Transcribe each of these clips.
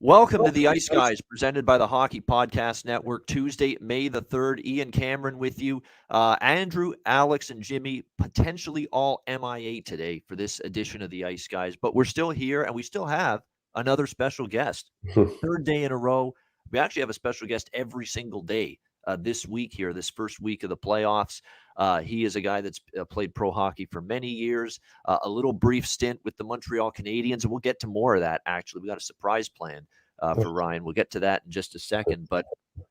Welcome to the Ice Guys, presented by the Hockey Podcast Network. Tuesday, May the 3rd. Ian Cameron with you. Andrew, Alex, and Jimmy potentially all MIA today for this edition of the Ice Guys. But we're still here, and we still have another special guest. Third day in a row. We actually have a special guest every single day this week here, this first week of the playoffs. He is a guy that's played pro hockey for many years, a little brief stint with the Montreal Canadiens, and we'll get to more of that, actually. We got a surprise plan for Ryan. We'll get to that in just a second, but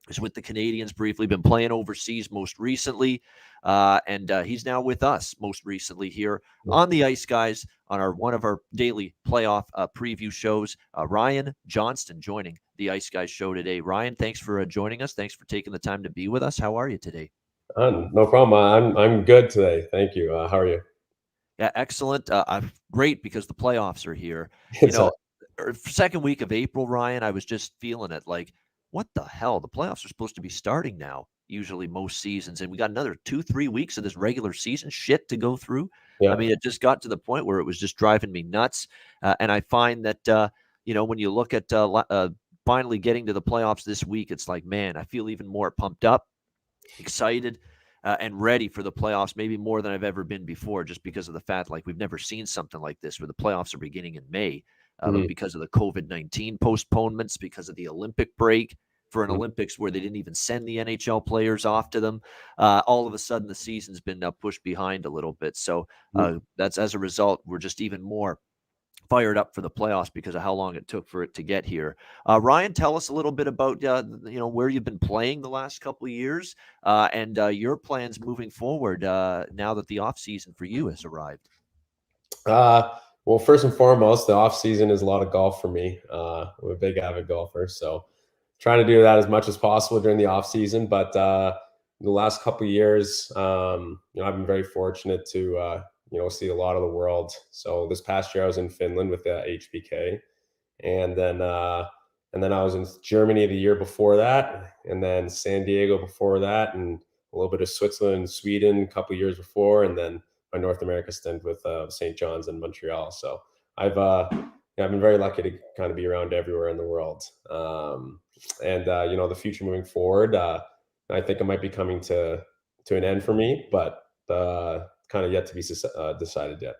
he's with the Canadiens briefly, been playing overseas most recently, and he's now with us most recently here on the Ice Guys on one of our daily playoff preview shows. Ryan Johnston joining the Ice Guys show today. Ryan, thanks for joining us. Thanks for taking the time to be with us. How are you today? No problem. I'm good today. Thank you. How are you? Yeah, excellent. I'm great because the playoffs are here. Second week of April, Ryan, I was just feeling it like, what the hell? The playoffs are supposed to be starting now, usually most seasons. And we got another 2-3 weeks of this regular season shit to go through. Yeah. I mean, it just got to the point where it was just driving me nuts. And I find that, when you look at finally getting to the playoffs this week, it's like, man, I feel even more pumped up, excited, and ready for the playoffs, maybe more than I've ever been before, just because of the fact, like, we've never seen something like this where the playoffs are beginning in May, but because of the COVID-19 postponements, because of the Olympic break for an Olympics where they didn't even send the NHL players off to them, all of a sudden the season's been pushed behind a little bit. So that's, as a result, we're just even more fired up for the playoffs because of how long it took for it to get here. Ryan, tell us a little bit about where you've been playing the last couple of years and your plans moving forward now that the off season for you has arrived. Well, first and foremost, the off season is a lot of golf for me. I'm a big avid golfer, so trying to do that as much as possible during the off season. But the last couple of years, I've been very fortunate to see a lot of the world. So this past year I was in Finland with the HBK, and then I was in Germany the year before that, and then San Diego before that, and a little bit of Switzerland and Sweden a couple of years before, and then my North America stint with St. John's and Montreal. So I've been very lucky to kind of be around everywhere in the world. And the future moving forward, I think it might be coming to an end for me, but kind of yet to be decided yet.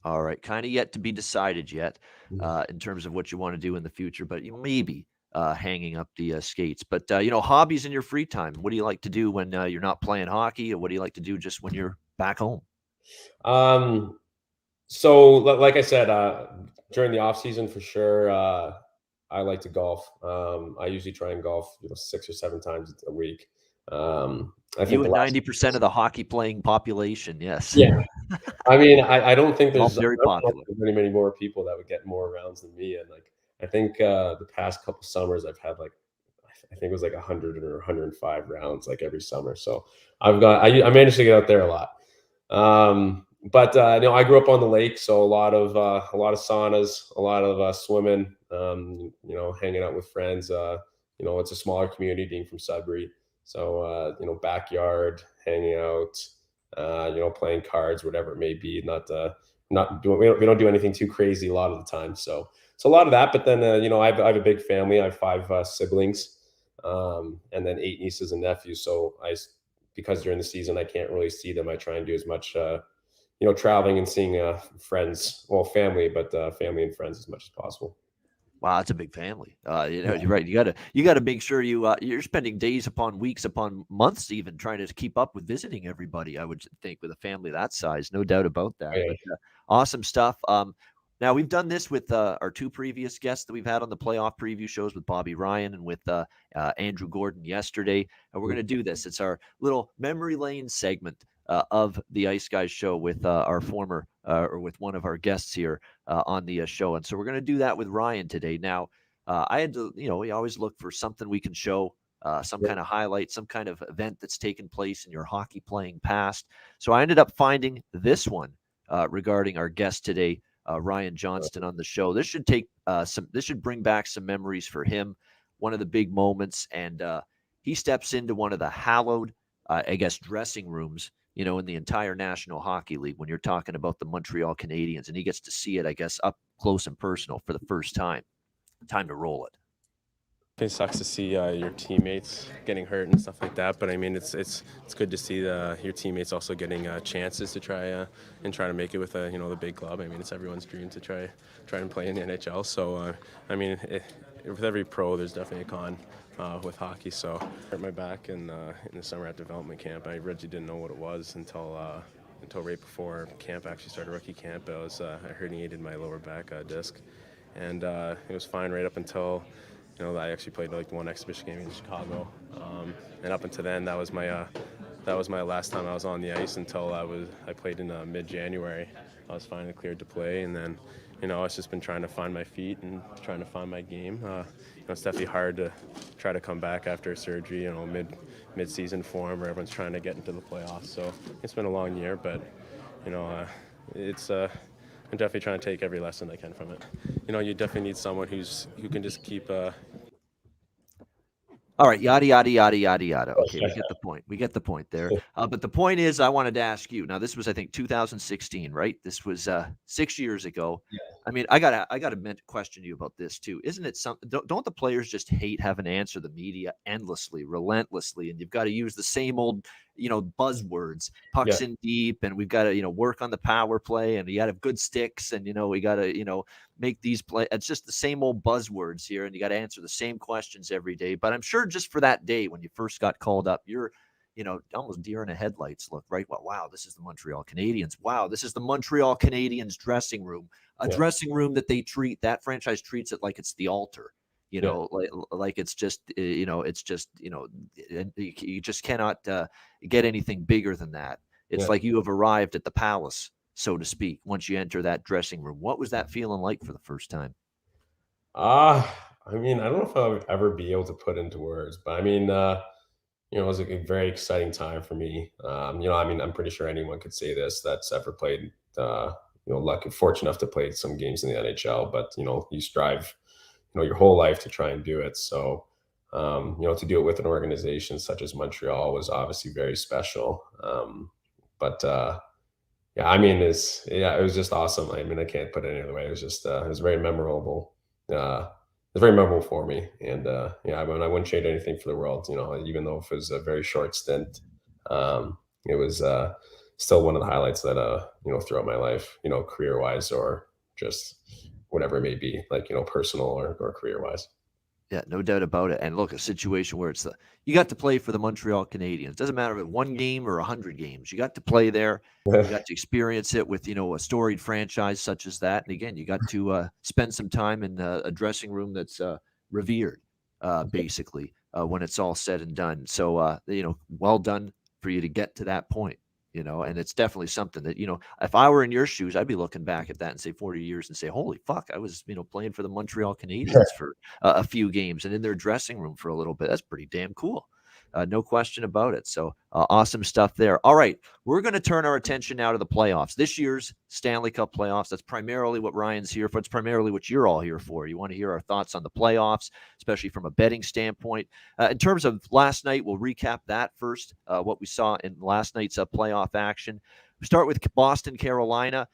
All right. Kind of yet to be decided yet in terms of what you want to do in the future, but you maybe hanging up the skates. But, hobbies in your free time. What do you like to do when you're not playing hockey? Or what do you like to do just when you're back home? So like I said, during the off season for sure, I like to golf. I usually try and golf, 6 or 7 times a week. I think 90% of the hockey playing population. Yes. Yeah. I mean, I don't think there's very popular. Many more people that would get more rounds than me. And I think the past couple summers I've had I think it was 100 or 105 rounds every summer. So I managed to get out there a lot. But I grew up on the lake, so a lot of saunas, a lot of swimming, hanging out with friends. It's a smaller community being from Sudbury. So, backyard, hanging out, playing cards, whatever it may be. We don't do anything too crazy a lot of the time. So a lot of that, but then, I have a big family. I have 5 siblings, and then 8 nieces and nephews. So because during the season, I can't really see them. I try and do as much, traveling and seeing family, but family and friends as much as possible. Wow, that's a big family. You're right. You gotta make sure you're spending days upon weeks upon months even trying to keep up with visiting everybody. I would think with a family that size, no doubt about that. Yeah. But, awesome stuff. Now we've done this with our 2 previous guests that we've had on the playoff preview shows with Bobby Ryan and with Andrew Gordon yesterday, and we're going to do this. It's our little memory lane segment of the Ice Guys show with our former or with one of our guests here on the show. And so we're going to do that with Ryan today. Now, I had to, we always look for something we can show, some kind of highlight, some kind of event that's taken place in your hockey playing past. So I ended up finding this one regarding our guest today, Ryan Johnston on the show. This should this should bring back some memories for him. One of the big moments. And he steps into one of the hallowed, dressing rooms, in the entire National Hockey League when you're talking about the Montreal Canadiens, and he gets to see it, up close and personal for the first time. time to roll it. It sucks to see your teammates getting hurt and stuff like that, but I mean it's good to see your teammates also getting chances to try to make it with the big club. I mean it's everyone's dream to try and play in the NHL. So I mean with every pro there's definitely a con with hockey. So I hurt my back in the summer at development camp. I really didn't know what it was until right before camp actually started, rookie camp. I herniated my lower back disc, and it was fine right up until. I actually played like one exhibition game in Chicago, and up until then, that was my last time I was on the ice until I played in mid-January. I was finally cleared to play, and then I've just been trying to find my feet and trying to find my game. It's definitely hard to try to come back after surgery, mid-season form where everyone's trying to get into the playoffs. So it's been a long year, but it's. I'm definitely trying to take every lesson I can from it. You definitely need someone who can just keep. All right, yada yada yada yada yada. Okay, we get the point. We get the point there. But the point is, I wanted to ask you. Now, this was, I think, 2016, right? This was 6 years ago. Yeah. I mean, I gotta question you about this too. Isn't it something? Don't the players just hate having to answer the media endlessly, relentlessly, and you've got to use the same old, buzzwords, pucks in deep, and we've got to, work on the power play, and you got to have good sticks, and we got to, make these play. It's just the same old buzzwords here, and you got to answer the same questions every day. But I'm sure just for that day when you first got called up, you're almost deer in the headlights look, right? Well, wow, this is the Montreal Canadiens. Wow, this is the Montreal Canadiens dressing room, dressing room that franchise treats it like it's the altar, like it's just, it's just, you just cannot get anything bigger than that. It's like you have arrived at the palace, so to speak, once you enter that dressing room. What was that feeling like for the first time? I mean, I don't know if I'll ever be able to put into words, but I mean, it was a very exciting time for me. I mean, I'm pretty sure anyone could say this that's ever played, fortunate enough to play some games in the NHL, but, you strive, your whole life to try and do it. So, to do it with an organization such as Montreal was obviously very special. Yeah, I mean, it was just awesome. I mean, I can't put it any other way. It was just, it was very memorable. It's very memorable for me, and I mean, I wouldn't trade anything for the world. Even though if it was a very short stint, it was still one of the highlights that throughout my life, career wise or just whatever it may be, like personal or career wise. Yeah, no doubt about it. And look, a situation where you got to play for the Montreal Canadiens. Doesn't matter if it's 1 game or 100 games. You got to play there. You got to experience it with, a storied franchise such as that. And again, you got to spend some time in a dressing room that's revered, basically, when it's all said and done. So, well done for you to get to that point. And it's definitely something that, if I were in your shoes, I'd be looking back at that and say 40 years and say, holy fuck, I was, playing for the Montreal Canadiens for a few games and in their dressing room for a little bit. That's pretty damn cool. No question about it. So awesome stuff there. All right. We're going to turn our attention now to the playoffs. This year's Stanley Cup playoffs. That's primarily what Ryan's here for. It's primarily what you're all here for. You want to hear our thoughts on the playoffs, especially from a betting standpoint. In terms of last night, we'll recap that first, what we saw in last night's playoff action. We start with Boston, Carolina.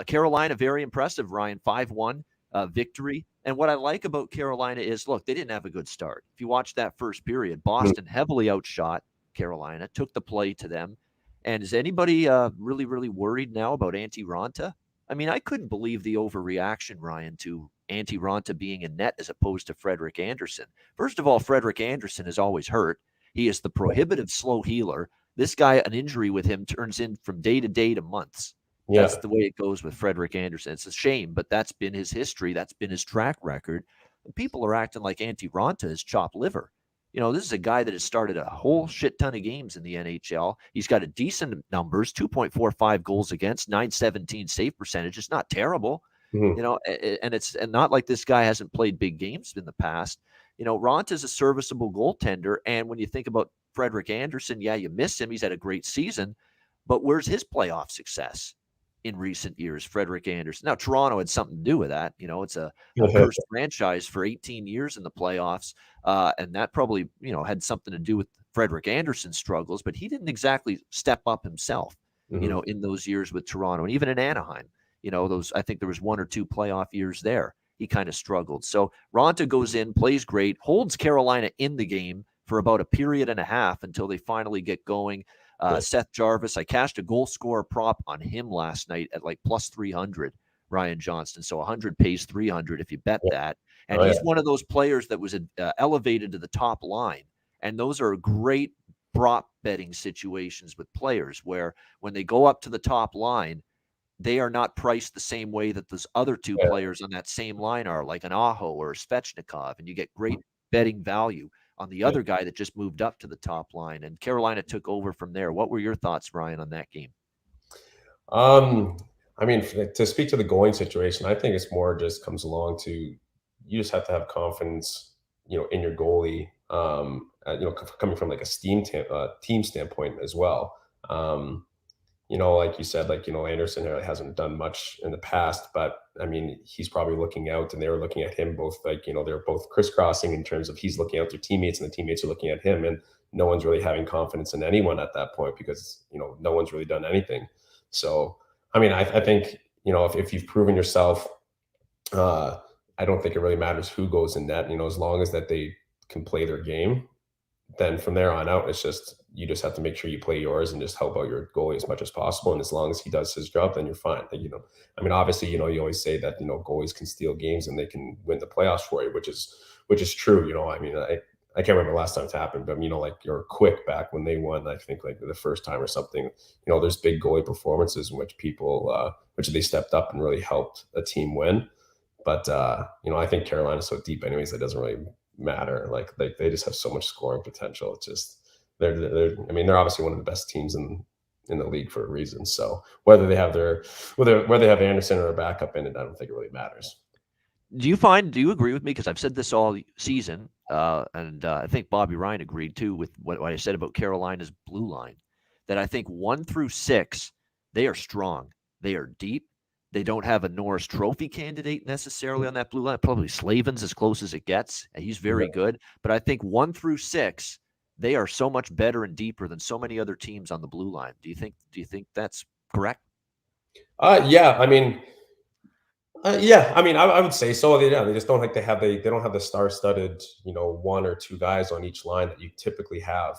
Carolina, very impressive, Ryan, 5-1 victory. And what I like about Carolina is, look, they didn't have a good start. If you watch that first period, Boston heavily outshot Carolina, took the play to them. And is anybody really, really worried now about Antti Raanta? I mean, I couldn't believe the overreaction, Ryan, to Antti Raanta being in net as opposed to Frederik Andersen. First of all, Frederik Andersen is always hurt. He is the prohibitive slow healer. This guy, an injury with him turns in from day to months. Yeah. That's the way it goes with Frederik Andersen. It's a shame, but that's been his history. That's been his track record. And people are acting like Antti Raanta is chopped liver. This is a guy that has started a whole shit ton of games in the NHL. He's got a decent numbers, 2.45 goals against, 917 save percentage. It's not terrible, and it's not like this guy hasn't played big games in the past. Raanta is a serviceable goaltender. And when you think about Frederik Andersen, yeah, you miss him. He's had a great season, but where's his playoff success in recent years, Frederik Andersen? Now, Toronto had something to do with that. It's a cursed franchise for 18 years in the playoffs. And that probably, had something to do with Frederik Andersen's struggles, but he didn't exactly step up himself, in those years with Toronto and even in Anaheim. I think there was 1 or 2 playoff years there. he kind of struggled. So Ronta goes in, plays great, holds Carolina in the game for about a period and a half until they finally get going. Seth Jarvis, I cashed a goal scorer prop on him last night at like plus 300, Ryan Johnston. So 100 pays 300 if you bet that. And he's one of those players that was elevated to the top line. And those are great prop betting situations with players where when they go up to the top line, they are not priced the same way that those other two players on that same line are, like an Aho or a Svechnikov, and you get great betting value on the other guy that just moved up to the top line. And Carolina took over from there. What were your thoughts, Ryan, on that game? I mean, to speak to the goaling situation, I think it's more just comes along to you just have to have confidence, in your goalie. Coming from like a team standpoint as well. Like you said, Anderson really hasn't done much in the past, but I mean, he's probably looking out, and they were looking at him both. They're both crisscrossing in terms of he's looking out their teammates, and the teammates are looking at him, and no one's really having confidence in anyone at that point because no one's really done anything. So, I mean, I think if you've proven yourself, I don't think it really matters who goes in net. As long as that they can play their game, then from there on out, it's just you just have to make sure you play yours and just help out your goalie as much as possible. And as long as he does his job, then you're fine. I mean, obviously, you always say that goalies can steal games and they can win the playoffs for you, which is true. I mean, I can't remember the last time it's happened, but you're quick back when they won. I think like the first time or something. There's big goalie performances in which people, which they stepped up and really helped a team win. But I think Carolina's so deep, anyways, that doesn't really matter. Like they just have so much scoring potential. It's just they're obviously one of the best teams in the league for a reason. So whether they have Anderson or a backup in it, I don't think it really matters. Do you agree with me? Because I've said this all season, and I think Bobby Ryan agreed too with what I said about Carolina's blue line, that I think 1 through 6, they are strong. They are deep. They don't have a Norris Trophy candidate necessarily on that blue line. Probably Slavin's as close as it gets. He's very good. But I think 1 through 6, they are so much better and deeper than so many other teams on the blue line. Do you think that's correct? Yeah. I mean, I would say so. They just don't they don't have the star-studded, 1 or 2 guys on each line that you typically have.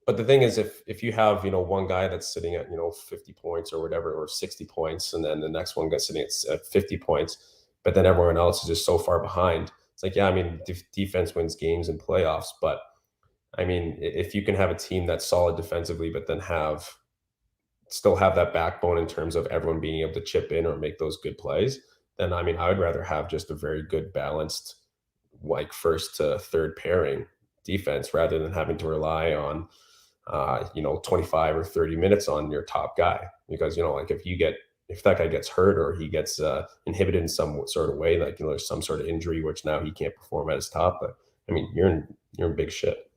But the thing is, if you have, one guy that's sitting at, 50 points or whatever, or 60 points, and then the next one gets sitting at 50 points, but then everyone else is just so far behind. It's like, yeah, I mean, defense wins games in playoffs, but I mean, if you can have a team that's solid defensively, but then still have that backbone in terms of everyone being able to chip in or make those good plays, then I mean, I would rather have just a very good balanced, like first to third pairing defense rather than having to rely on 25 or 30 minutes on your top guy, because like if that guy gets hurt or he gets inhibited in some sort of way, like there's some sort of injury which now he can't perform at his top, but I mean you're in big shit.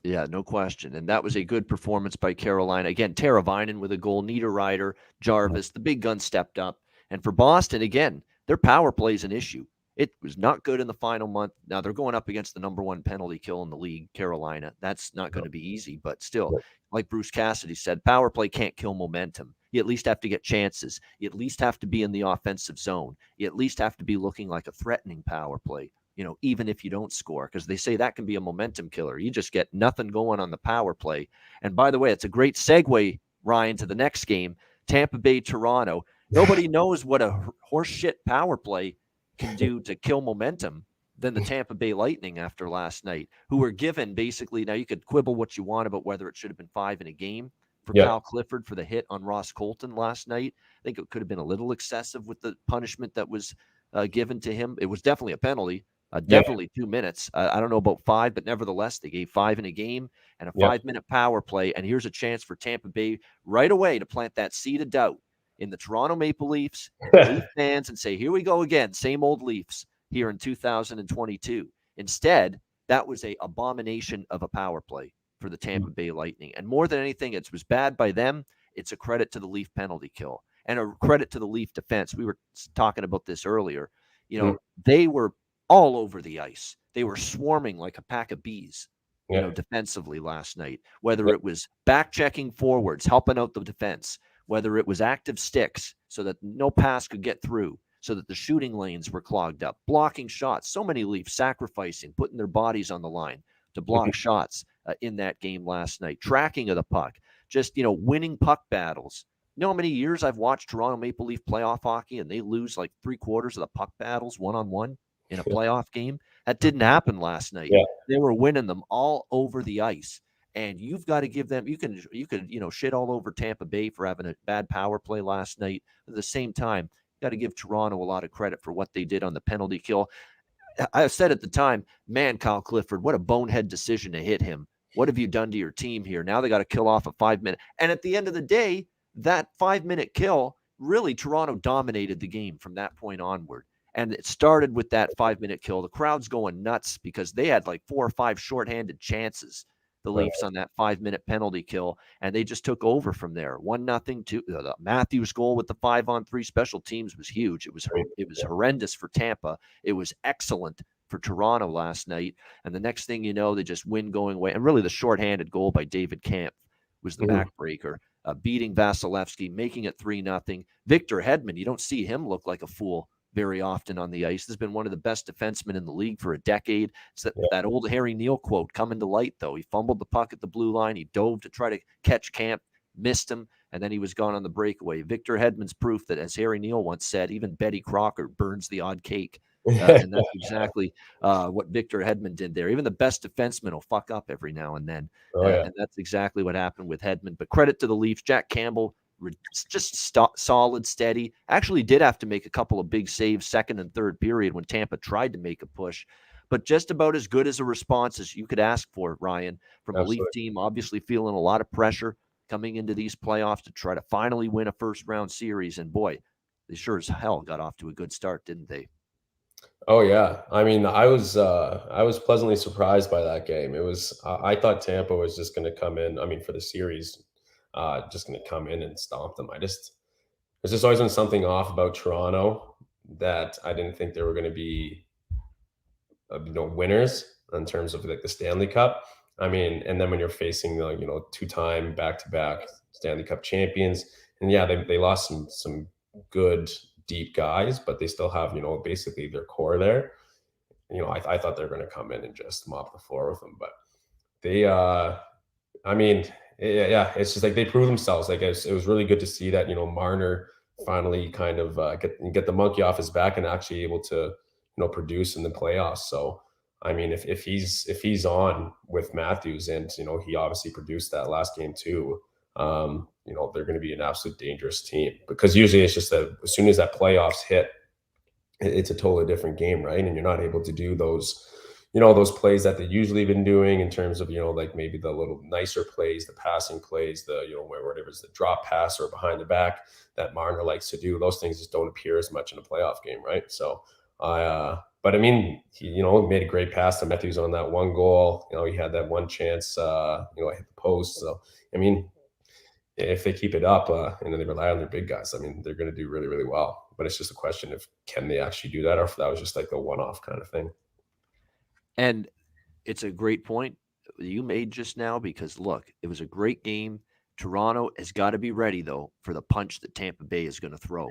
Yeah, no question. And that was a good performance by Carolina. Again, Teravainen with a goal, Niederreiter, Jarvis, the big gun stepped up. And for Boston, again, their power play is an issue. It was not good in the final month. Now they're going up against the number 1 penalty kill in the league, Carolina. That's not going to be easy, but still, like Bruce Cassidy said, power play can't kill momentum. You at least have to get chances. You at least have to be in the offensive zone. You at least have to be looking like a threatening power play, even if you don't score, because they say that can be a momentum killer. You just get nothing going on the power play. And by the way, it's a great segue, Ryan, to the next game, Tampa Bay, Toronto. Nobody knows what a horseshit power play can do to kill momentum than the Tampa Bay Lightning after last night, who were given basically, now you could quibble what you want about whether it should have been 5 in a game for Kyle Clifford for the hit on Ross Colton last night. I think it could have been a little excessive with the punishment that was given to him. It was definitely a penalty. Definitely 2 minutes. I don't know about 5, but nevertheless, they gave 5 in a game and a 5-minute power play. And here's a chance for Tampa Bay right away to plant that seed of doubt in the Toronto Maple Leafs, Leaf fans, and say, here we go again, same old Leafs here in 2022. Instead, that was a abomination of a power play for the Tampa Bay Lightning. And more than anything, it was bad by them. It's a credit to the Leaf penalty kill and a credit to the Leaf defense. We were talking about this earlier. They were all over the ice. They were swarming like a pack of bees, defensively last night, whether it was back checking forwards, helping out the defense, whether it was active sticks so that no pass could get through. so that the shooting lanes were clogged up, blocking shots. So many Leafs sacrificing, putting their bodies on the line to block shots in that game last night. Tracking of the puck, just, winning puck battles. You know how many years I've watched Toronto Maple Leaf playoff hockey and they lose like 3/4 of the puck battles one-on-one in a playoff game? That didn't happen last night. Yeah. They were winning them all over the ice. And you've got to give them, you could, shit all over Tampa Bay for having a bad power play last night. At the same time, you got to give Toronto a lot of credit for what they did on the penalty kill. I said at the time, man, Kyle Clifford, what a bonehead decision to hit him. What have you done to your team here? Now they got to kill off a 5-minute. And at the end of the day, that 5-minute kill, really, Toronto dominated the game from that point onward. And it started with that 5-minute kill. The crowd's going nuts because they had like 4 or 5 shorthanded chances, the Leafs, on that 5-minute penalty kill, and they just took over from there. 1-0. The Matthews goal with the 5-on-3 special teams was huge. It was horrendous for Tampa. It was excellent for Toronto last night. And the next thing you know, they just win going away. And really, the shorthanded goal by David Kampf was the backbreaker, beating Vasilevsky, making it 3-0. Victor Hedman, you don't see him look like a fool very often on the ice. This has been one of the best defensemen in the league for a decade. It's that old Harry Neal quote coming to light, though. He fumbled the puck at the blue line. He dove to try to catch Camp, missed him, and then he was gone on the breakaway. Victor Hedman's proof that, as Harry Neal once said, even Betty Crocker burns the odd cake. And that's exactly what Victor Hedman did there. Even the best defenseman will fuck up every now and then. And that's exactly what happened with Hedman. But credit to the Leafs. Jack Campbell, just solid, steady. Actually did have to make a couple of big saves second and third period when Tampa tried to make a push, but just about as good as a response as you could ask for, Ryan, from a Leaf team, obviously feeling a lot of pressure coming into these playoffs to try to finally win a first-round series. And boy, they sure as hell got off to a good start, didn't they? Oh yeah. I mean, I was pleasantly surprised by that game. It was I thought Tampa was just going to come in, I mean, for the series, just going to come in and stomp them. There's just always been something off about Toronto that I didn't think they were going to be, winners in terms of like the Stanley Cup. I mean, and then when you're facing the, 2-time back-to-back Stanley Cup champions, and yeah, they lost some good deep guys, but they still have, basically their core there. I thought they were going to come in and just mop the floor with them, but they, I mean, yeah, it's just like they prove themselves. Like it was really good to see that, Marner finally kind of get the monkey off his back and actually able to, produce in the playoffs. So, I mean, if he's on with Matthews and, he obviously produced that last game too, they're going to be an absolute dangerous team, because usually it's just that as soon as that playoffs hit, it's a totally different game, right? And you're not able to do those, those plays that they usually been doing in terms of, like maybe the little nicer plays, the passing plays, the, whatever it's the drop pass or behind the back that Marner likes to do. Those things just don't appear as much in a playoff game, right? So but I mean, he, made a great pass to Matthews on that one goal. He had that one chance, hit the post. So, I mean, if they keep it up and then they rely on their big guys, I mean, they're going to do really, really well. But it's just a question of, can they actually do that, or if that was just like a one-off kind of thing. And it's a great point you made just now, because look, it was a great game. Toronto has got to be ready, though, for the punch that Tampa Bay is going to throw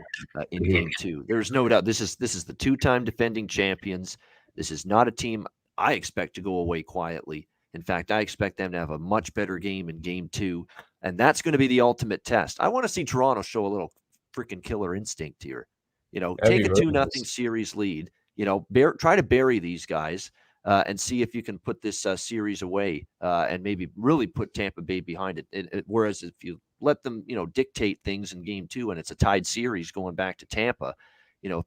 in Game 2. There's no doubt. This is the 2-time defending champions. This is not a team I expect to go away quietly. In fact, I expect them to have a much better game in Game 2, and that's going to be the ultimate test. I want to see Toronto show a little freaking killer instinct here. Take a 2-0 series lead. Try to bury these guys. And see if you can put this series away and maybe really put Tampa Bay behind it. Whereas if you let them, dictate things in Game 2 and it's a tied series going back to Tampa,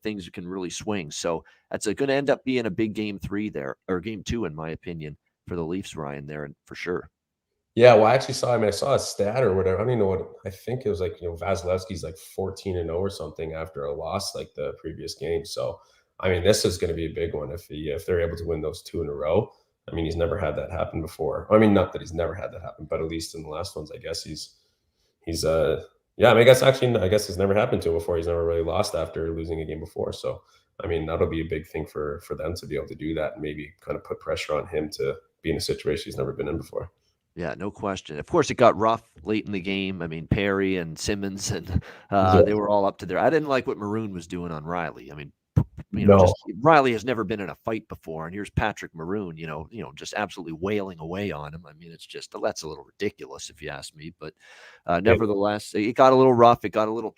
things can really swing. So that's going to end up being a big Game 3 there, or Game 2, in my opinion, for the Leafs, Ryan, there, and for sure. Yeah, well, I actually saw a stat or whatever. I don't even know what, I think it was like, Vasilevsky's like 14-0 or something after a loss like the previous game. So, I mean, this is going to be a big one if they're able to win those 2 in a row. I mean, he's never had that happen before. I mean, not that he's never had that happen, but at least in the last ones, I guess he's yeah. I mean, I guess it's never happened to him before. He's never really lost after losing a game before. So, I mean, that'll be a big thing for them to be able to do that and maybe kind of put pressure on him to be in a situation he's never been in before. Yeah, no question. Of course, it got rough late in the game. I mean, Perry and Simmons, and Yeah. they were all up to there. I didn't like what Maroon was doing on Riley. I mean, No. just Riley has never been in a fight before, and here's Patrick Maroon, just absolutely wailing away on him. I mean, that's a little ridiculous if you ask me. But nevertheless, it got a little rough. It got a little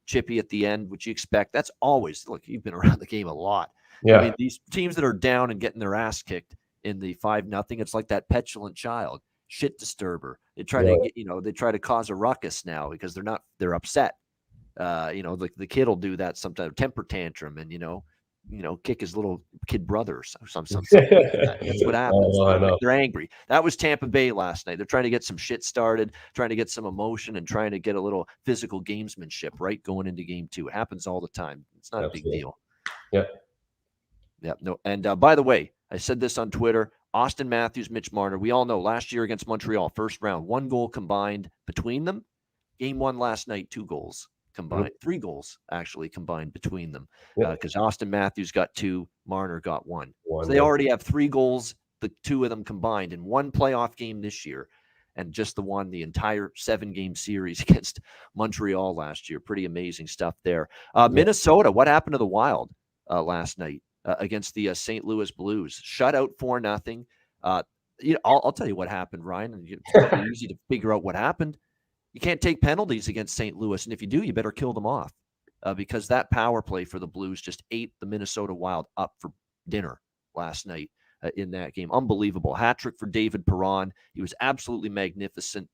chippy at the end, which you expect. That's always look. You've been around the game a lot. Yeah. I mean, these teams that are down and getting their ass kicked in the 5-0, it's like that petulant child. Shit disturber. They try to get, they try to cause a ruckus now because they're upset. The kid will do that sometimes, temper tantrum, and kick his little kid brother or something like that. That's what happens. They're angry. That was Tampa Bay last night. They're trying to get some shit started, trying to get some emotion, and trying to get a little physical gamesmanship right going into game 2. It happens all the time. It's not a big deal. Yeah. Yeah. No. And by the way, I said this on Twitter. Auston Matthews, Mitch Marner, we all know last year against Montreal, first round, 1 goal combined between them. Game 1 last night, 2 goals combined, 3 goals actually combined between them because Auston Matthews got 2, Marner got 1. So they already have 3 goals, the 2 of them combined in 1 playoff game this year, and just the entire 7-game series against Montreal last year. Pretty amazing stuff there. Minnesota, what happened to the Wild last night? Against the St. Louis Blues, shut out 4-0. I'll tell you what happened, Ryan. And it's pretty easy to figure out what happened. You can't take penalties against St. Louis, and if you do, you better kill them off because that power play for the Blues just ate the Minnesota Wild up for dinner last night in that game. Unbelievable hat-trick for David Perron. He was absolutely magnificent.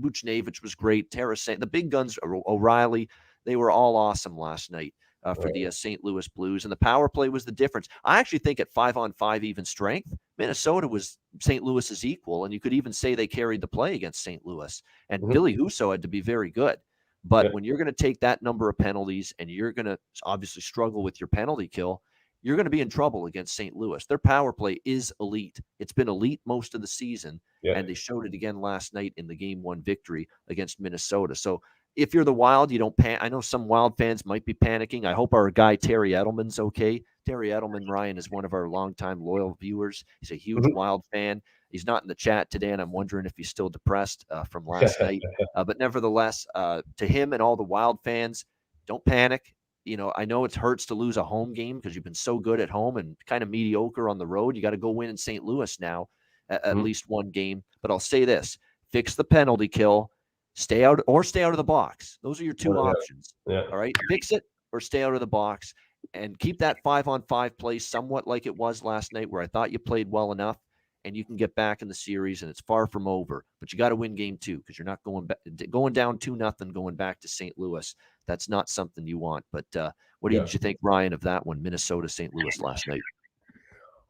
Buchnevich was great. Tarasenko, the big guns, O'Reilly, they were all awesome last night. For the St. Louis Blues, and the power play was the difference. I actually think at 5-on-5 even strength, Minnesota was St. Louis's equal, and you could even say they carried the play against St. Louis. And Billy Husso had to be very good. But when you're going to take that number of penalties and you're going to obviously struggle with your penalty kill, you're going to be in trouble against St. Louis. Their power play is elite. It's been elite most of the season, and they showed it again last night in the Game 1 victory against Minnesota. So if you're the Wild, you don't panic. I know some Wild fans might be panicking. I hope our guy Terry Edelman's okay. Terry Edelman, Ryan, is one of our longtime loyal viewers. He's a huge Wild fan. He's not in the chat today, and I'm wondering if he's still depressed from last night. But nevertheless, to him and all the Wild fans, don't panic. I know it hurts to lose a home game because you've been so good at home and kind of mediocre on the road. You got to go win in St. Louis now, at least 1 game. But I'll say this, fix the penalty kill. Stay out of the box. Those are your 2 options. Yeah. All right. Fix it or stay out of the box and keep that 5-on-5 play somewhat like it was last night where I thought you played well enough and you can get back in the series and it's far from over. But you got to win game 2 because you're not going down 2-0 going back to St. Louis. That's not something you want. But what did you think, Ryan, of that one, Minnesota, St. Louis last night?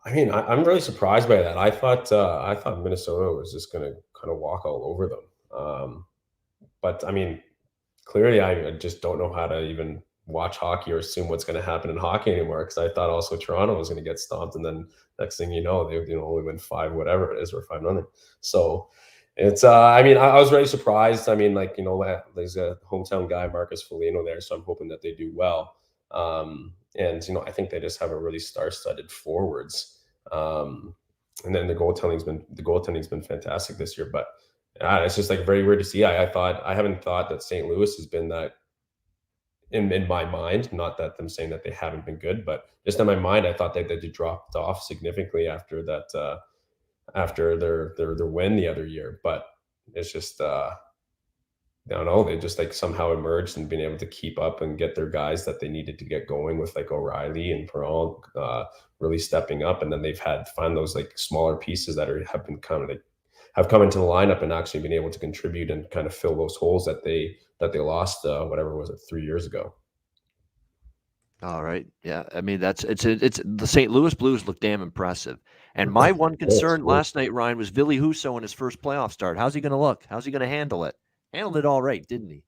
I mean, I'm really surprised by that. I thought Minnesota was just going to kind of walk all over them. But I mean, clearly, I just don't know how to even watch hockey or assume what's going to happen in hockey anymore. Because I thought also Toronto was going to get stomped, and then next thing you know, they only win 5, whatever it is, or 5-0. So it's I mean, I was really surprised. I mean, there's a hometown guy, Marcus Foligno, there, so I'm hoping that they do well. And I think they just have a really star-studded forwards. And then the goaltending's been fantastic this year, but. It's just very weird to see. I haven't thought that St. Louis has been that in my mind. Not that them saying that they haven't been good, but just in my mind, I thought that they dropped off significantly after that after their win the other year. But it's just I don't know. They just somehow emerged and been able to keep up and get their guys that they needed to get going with O'Reilly and Perron really stepping up, and then they've find those smaller pieces that have been kind of have come into the lineup and actually been able to contribute and kind of fill those holes that they lost, whatever was it, 3 years ago. All right. Yeah. I mean, it's the St. Louis Blues look damn impressive. And my one concern last night, Ryan, was Billy Husso in his first playoff start. How's he going to look? How's he going to handle it? Handled it all right, didn't he?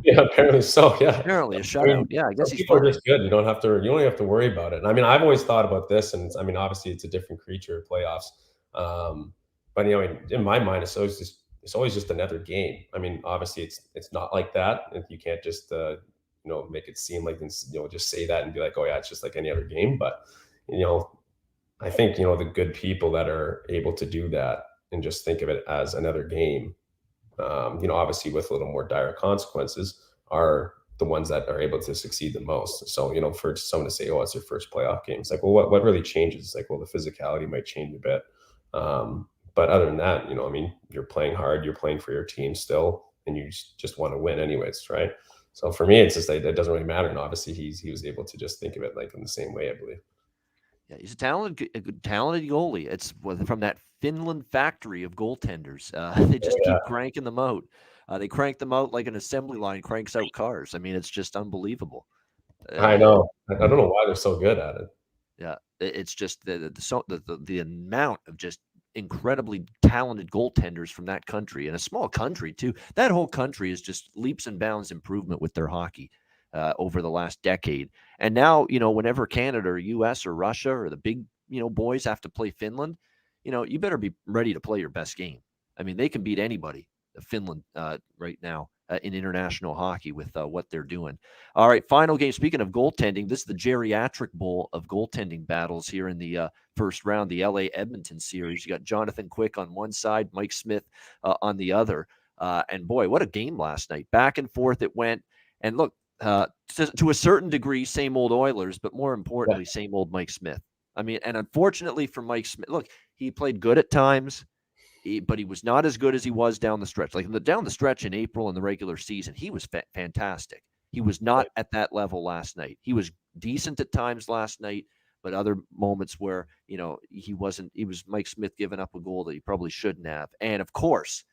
Yeah, apparently so. Yeah. Apparently a shutout. Yeah, I guess he's people are just good. You only have to worry about it. And I mean, I've always thought about this, and I mean, obviously it's a different creature, playoffs. But in my mind, it's always just another game. I mean, obviously, it's not like that. You can't just make it seem like just say that and be like, oh yeah, it's just like any other game. But I think the good people that are able to do that and just think of it as another game, obviously with a little more dire consequences, are the ones that are able to succeed the most. So, for someone to say, oh, it's their first playoff game, it's like, well, what really changes? It's like, well, the physicality might change a bit. But other than that, you're playing hard, you're playing for your team still, and you just want to win anyways, right? So for me, it's just like, it doesn't really matter. And obviously he was able to just think of it like in the same way, I believe. Yeah, he's a talented goalie. It's from that Finland factory of goaltenders. They just keep cranking them out. They crank them out like an assembly line cranks out cars. I mean, it's just unbelievable. I know. I don't know why they're so good at it. Yeah, it's just the amount of just incredibly talented goaltenders from that country, and a small country too. That whole country is just leaps and bounds improvement with their hockey over the last decade. And now, whenever Canada or US or Russia or the big, boys have to play Finland, you better be ready to play your best game. I mean, they can beat anybody, Finland, right now in international hockey with what they're doing. All right, final game. Speaking of goaltending, this is the geriatric bowl of goaltending battles here in the first round, the LA Edmonton series. You got Jonathan Quick on one side, Mike Smith on the other. And boy, what a game last night. Back and forth it went. And look, to a certain degree, same old Oilers, but more importantly, same old Mike Smith. I mean, and unfortunately for Mike Smith, look, he played good at times, but he was not as good as he was down the stretch. Like down the stretch in April in the regular season, he was fantastic. He was not at that level last night. He was decent at times last night, but other moments where, he wasn't. He was Mike Smith giving up a goal that he probably shouldn't have. And of course,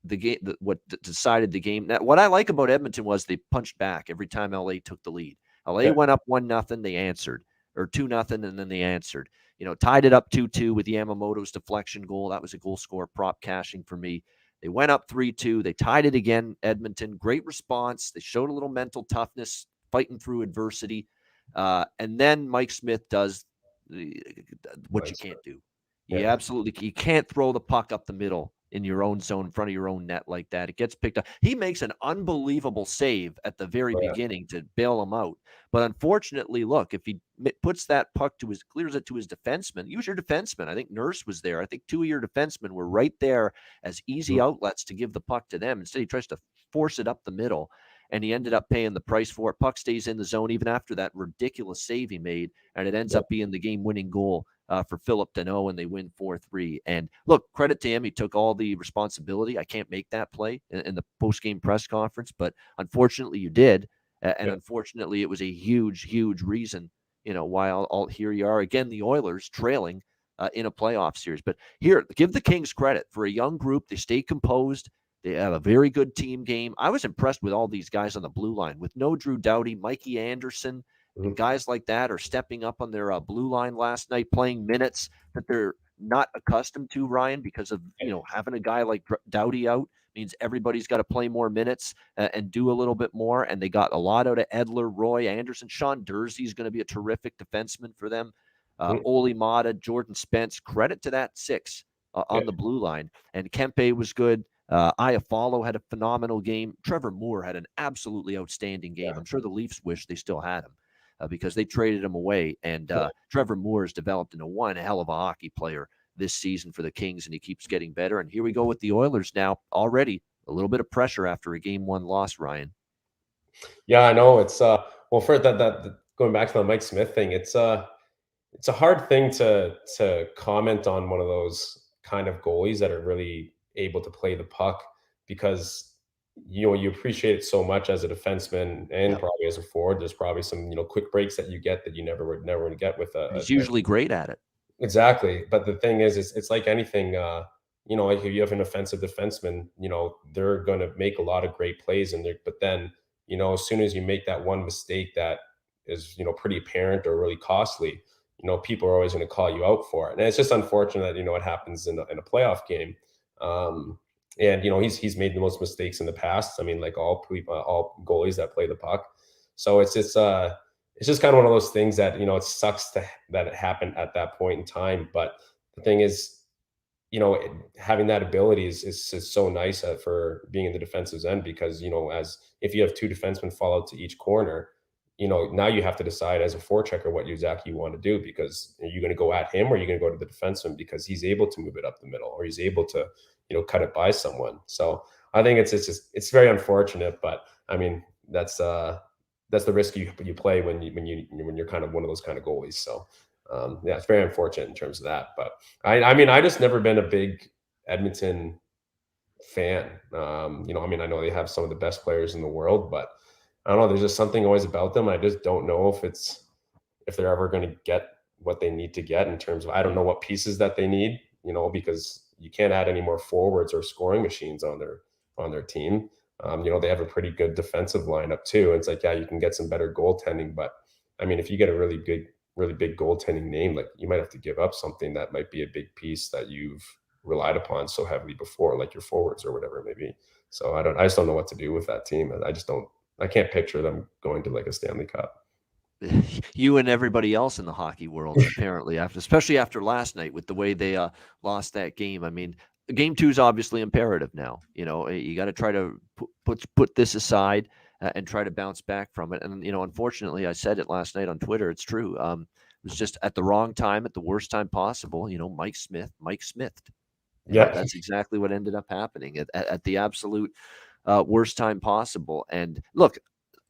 the game, what decided the game. Now, what I like about Edmonton was they punched back every time LA took the lead. LA went up 1-0, they answered, or 2-0, and then they answered. Tied it up 2-2 with Yamamoto's deflection goal. That was a goal score prop cashing for me. They went up 3-2. They tied it again, Edmonton. Great response. They showed a little mental toughness, fighting through adversity. And then Mike Smith does what you can't do. You can't throw the puck up the middle in your own zone, in front of your own net like that. It gets picked up. He makes an unbelievable save at the very beginning to bail him out. But unfortunately, look, if he puts that puck clears it to his defenseman, use your defenseman. I think Nurse was there. I think two of your defensemen were right there as easy outlets to give the puck to them. Instead, he tries to force it up the middle, and he ended up paying the price for it. Puck stays in the zone even after that ridiculous save he made, and it ends up being the game-winning goal for Philip Deneau, and they win 4-3. And look, credit to him. He took all the responsibility. I can't make that play in the post-game press conference, but unfortunately you did. And unfortunately, it was a huge, huge reason, why here you are again, the Oilers trailing in a playoff series. But here, give the Kings credit for a young group. They stay composed. They have a very good team game. I was impressed with all these guys on the blue line with no Drew Doughty, Mikey Anderson. And guys like that are stepping up on their blue line last night, playing minutes that they're not accustomed to, Ryan, because of, having a guy like Doughty out means everybody's got to play more minutes and do a little bit more. And they got a lot out of Edler, Roy Anderson. Sean Dursey is going to be a terrific defenseman for them. Ole Mata, Jordan Spence, credit to that six on the blue line. And Kempe was good. Iafallo had a phenomenal game. Trevor Moore had an absolutely outstanding game. I'm sure the Leafs wish they still had him. Because they traded him away. And Trevor Moore has developed into one hell of a hockey player this season for the Kings, and he keeps getting better. And here we go with the Oilers now, already a little bit of pressure after a Game 1 loss, Ryan. Yeah, I know. It's well, for that going back to the Mike Smith thing, it's a hard thing to comment on one of those kind of goalies that are really able to play the puck, because you appreciate it so much as a defenseman and probably as a forward. There's probably some quick breaks that you get that you never would get with He's usually great at it. Exactly, but the thing is, it's like anything. Like if you have an offensive defenseman, they're going to make a lot of great plays, but then as soon as you make that one mistake that is pretty apparent or really costly, people are always going to call you out for it, and it's just unfortunate that it happens in a playoff game. And he's made the most mistakes in the past. I mean, like all goalies that play the puck. So it's just kind of one of those things that it sucks that it happened at that point in time. But the thing is, having that ability is so nice for being in the defensive end, because as if you have two defensemen fall out to each corner, now you have to decide as a forechecker what you exactly want to do, because are you going to go at him or are you going to go to the defenseman because he's able to move it up the middle, or he's able to, cut it by someone. So I think it's very unfortunate, but I mean, that's the risk you play when you're kind of one of those kind of goalies. So yeah, it's very unfortunate in terms of that. But I mean, I just never been a big Edmonton fan. I mean, I know they have some of the best players in the world, but I don't know. There's just something always about them. I just don't know if they're ever going to get what they need to get in terms of, I don't know what pieces that they need, because you can't add any more forwards or scoring machines on their team. They have a pretty good defensive lineup too. It's like, yeah, you can get some better goaltending, but I mean, if you get a really big goaltending name, like, you might have to give up something that might be a big piece that you've relied upon so heavily before, like your forwards or whatever it may be. So I just don't know what to do with that team. I can't picture them going to like a Stanley Cup. You and everybody else in the hockey world, apparently, especially after last night with the way they lost that game. I mean, game 2 is obviously imperative now. You got to try to put this aside and try to bounce back from it. And unfortunately, I said it last night on Twitter. It's true. It was just at the wrong time, at the worst time possible. Mike Smithed. Yeah, that's exactly what ended up happening at the absolute worst time possible. And look,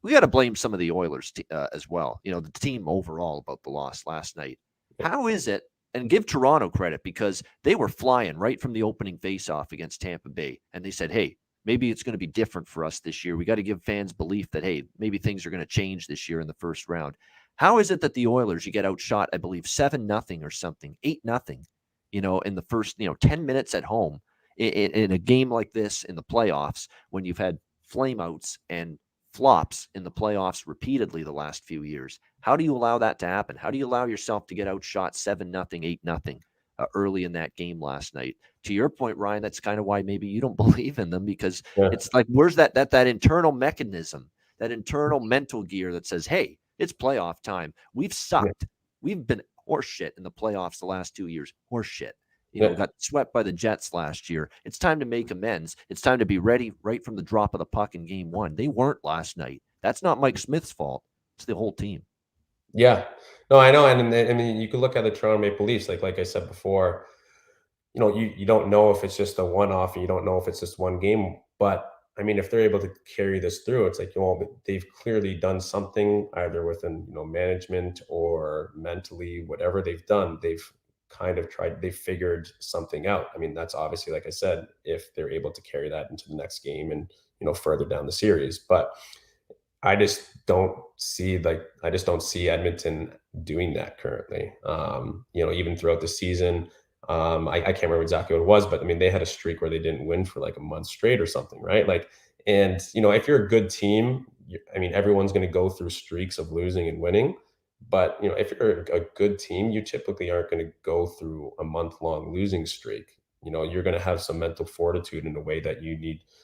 we got to blame some of the Oilers as well. The team overall about the loss last night. How is it? And give Toronto credit, because they were flying right from the opening faceoff against Tampa Bay. And they said, hey, maybe it's going to be different for us this year. We got to give fans belief that, hey, maybe things are going to change this year in the first round. How is it that the Oilers, you get outshot, I believe, 7-0 or something, 8-0, in the first, 10 minutes at home in a game like this in the playoffs, when you've had flameouts and flops in the playoffs repeatedly the last few years? How do you allow that to happen? How do you allow yourself to get outshot 7-0, 8-0 early in that game last night? To your point, Ryan, that's kind of why maybe you don't believe in them, because it's like, where's that internal mechanism, that internal mental gear that says, hey, it's playoff time. We've sucked. We've been horseshit in the playoffs the last 2 years. Horseshit. Got swept by the Jets last year. It's time to make amends. It's time to be ready right from the drop of the puck in game 1. They weren't last night. That's not Mike Smith's fault. It's the whole team. Yeah. No, I know. And I mean, you could look at the Toronto Maple Leafs, like I said before, you don't know if it's just a one-off, and you don't know if it's just one game. But I mean, if they're able to carry this through, it's like, they've clearly done something, either within, management or mentally, whatever they've done, they've kind of they figured something out. I mean, that's obviously, like I said, if they're able to carry that into the next game and, further down the series. But I just don't see Edmonton doing that currently. Even throughout the season, I can't remember exactly what it was, but I mean, they had a streak where they didn't win for like a month straight or something, right? Like, and if you're a good team, I mean, everyone's going to go through streaks of losing and winning. But if you're a good team, you typically aren't going to go through a month-long losing streak. You're going to have some mental fortitude in a way that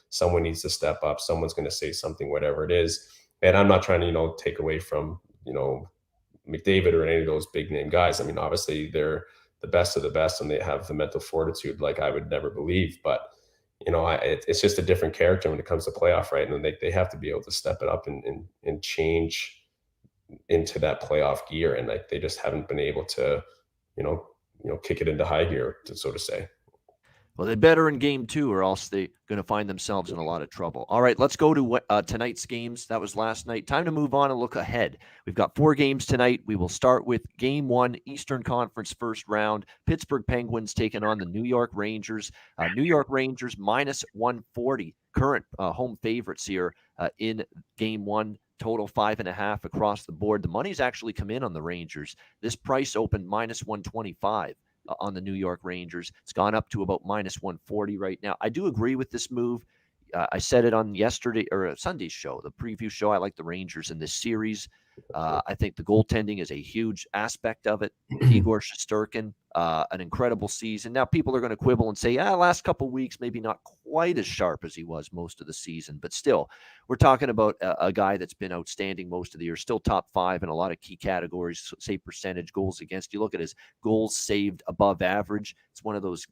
someone needs to step up. Someone's going to say something, whatever it is. And I'm not trying to, take away from, McDavid or any of those big name guys. I mean, obviously they're the best of the best and they have the mental fortitude like I would never believe. But, it's just a different character when it comes to playoff, right? And they have to be able to step it up and change into that playoff gear, and like they just haven't been able to kick it into high gear, so to say. Well, they better in game 2, or else they're going to find themselves in a lot of trouble. All right, let's go to tonight's games. That was last night. Time to move on and look ahead. We've got 4 games tonight. We will start with game 1, Eastern Conference first round. Pittsburgh Penguins taking on the New York Rangers. New York Rangers minus 140, current home favorites here in game 1. Total 5.5 across the board. The money's actually come in on the Rangers. This price opened minus 125 on the New York Rangers. It's gone up to about minus 140 right now. I do agree with this move. I said it on yesterday or Sunday's show, the preview show. I like the Rangers in this series. I think the goaltending is a huge aspect of it. Igor Shesterkin, an incredible season. Now, people are going to quibble and say, last couple weeks, maybe not quite as sharp as he was most of the season. But still, we're talking about a guy that's been outstanding most of the year, still top 5 in a lot of key categories, save percentage, goals against. You look at his goals saved above average. It's one of those,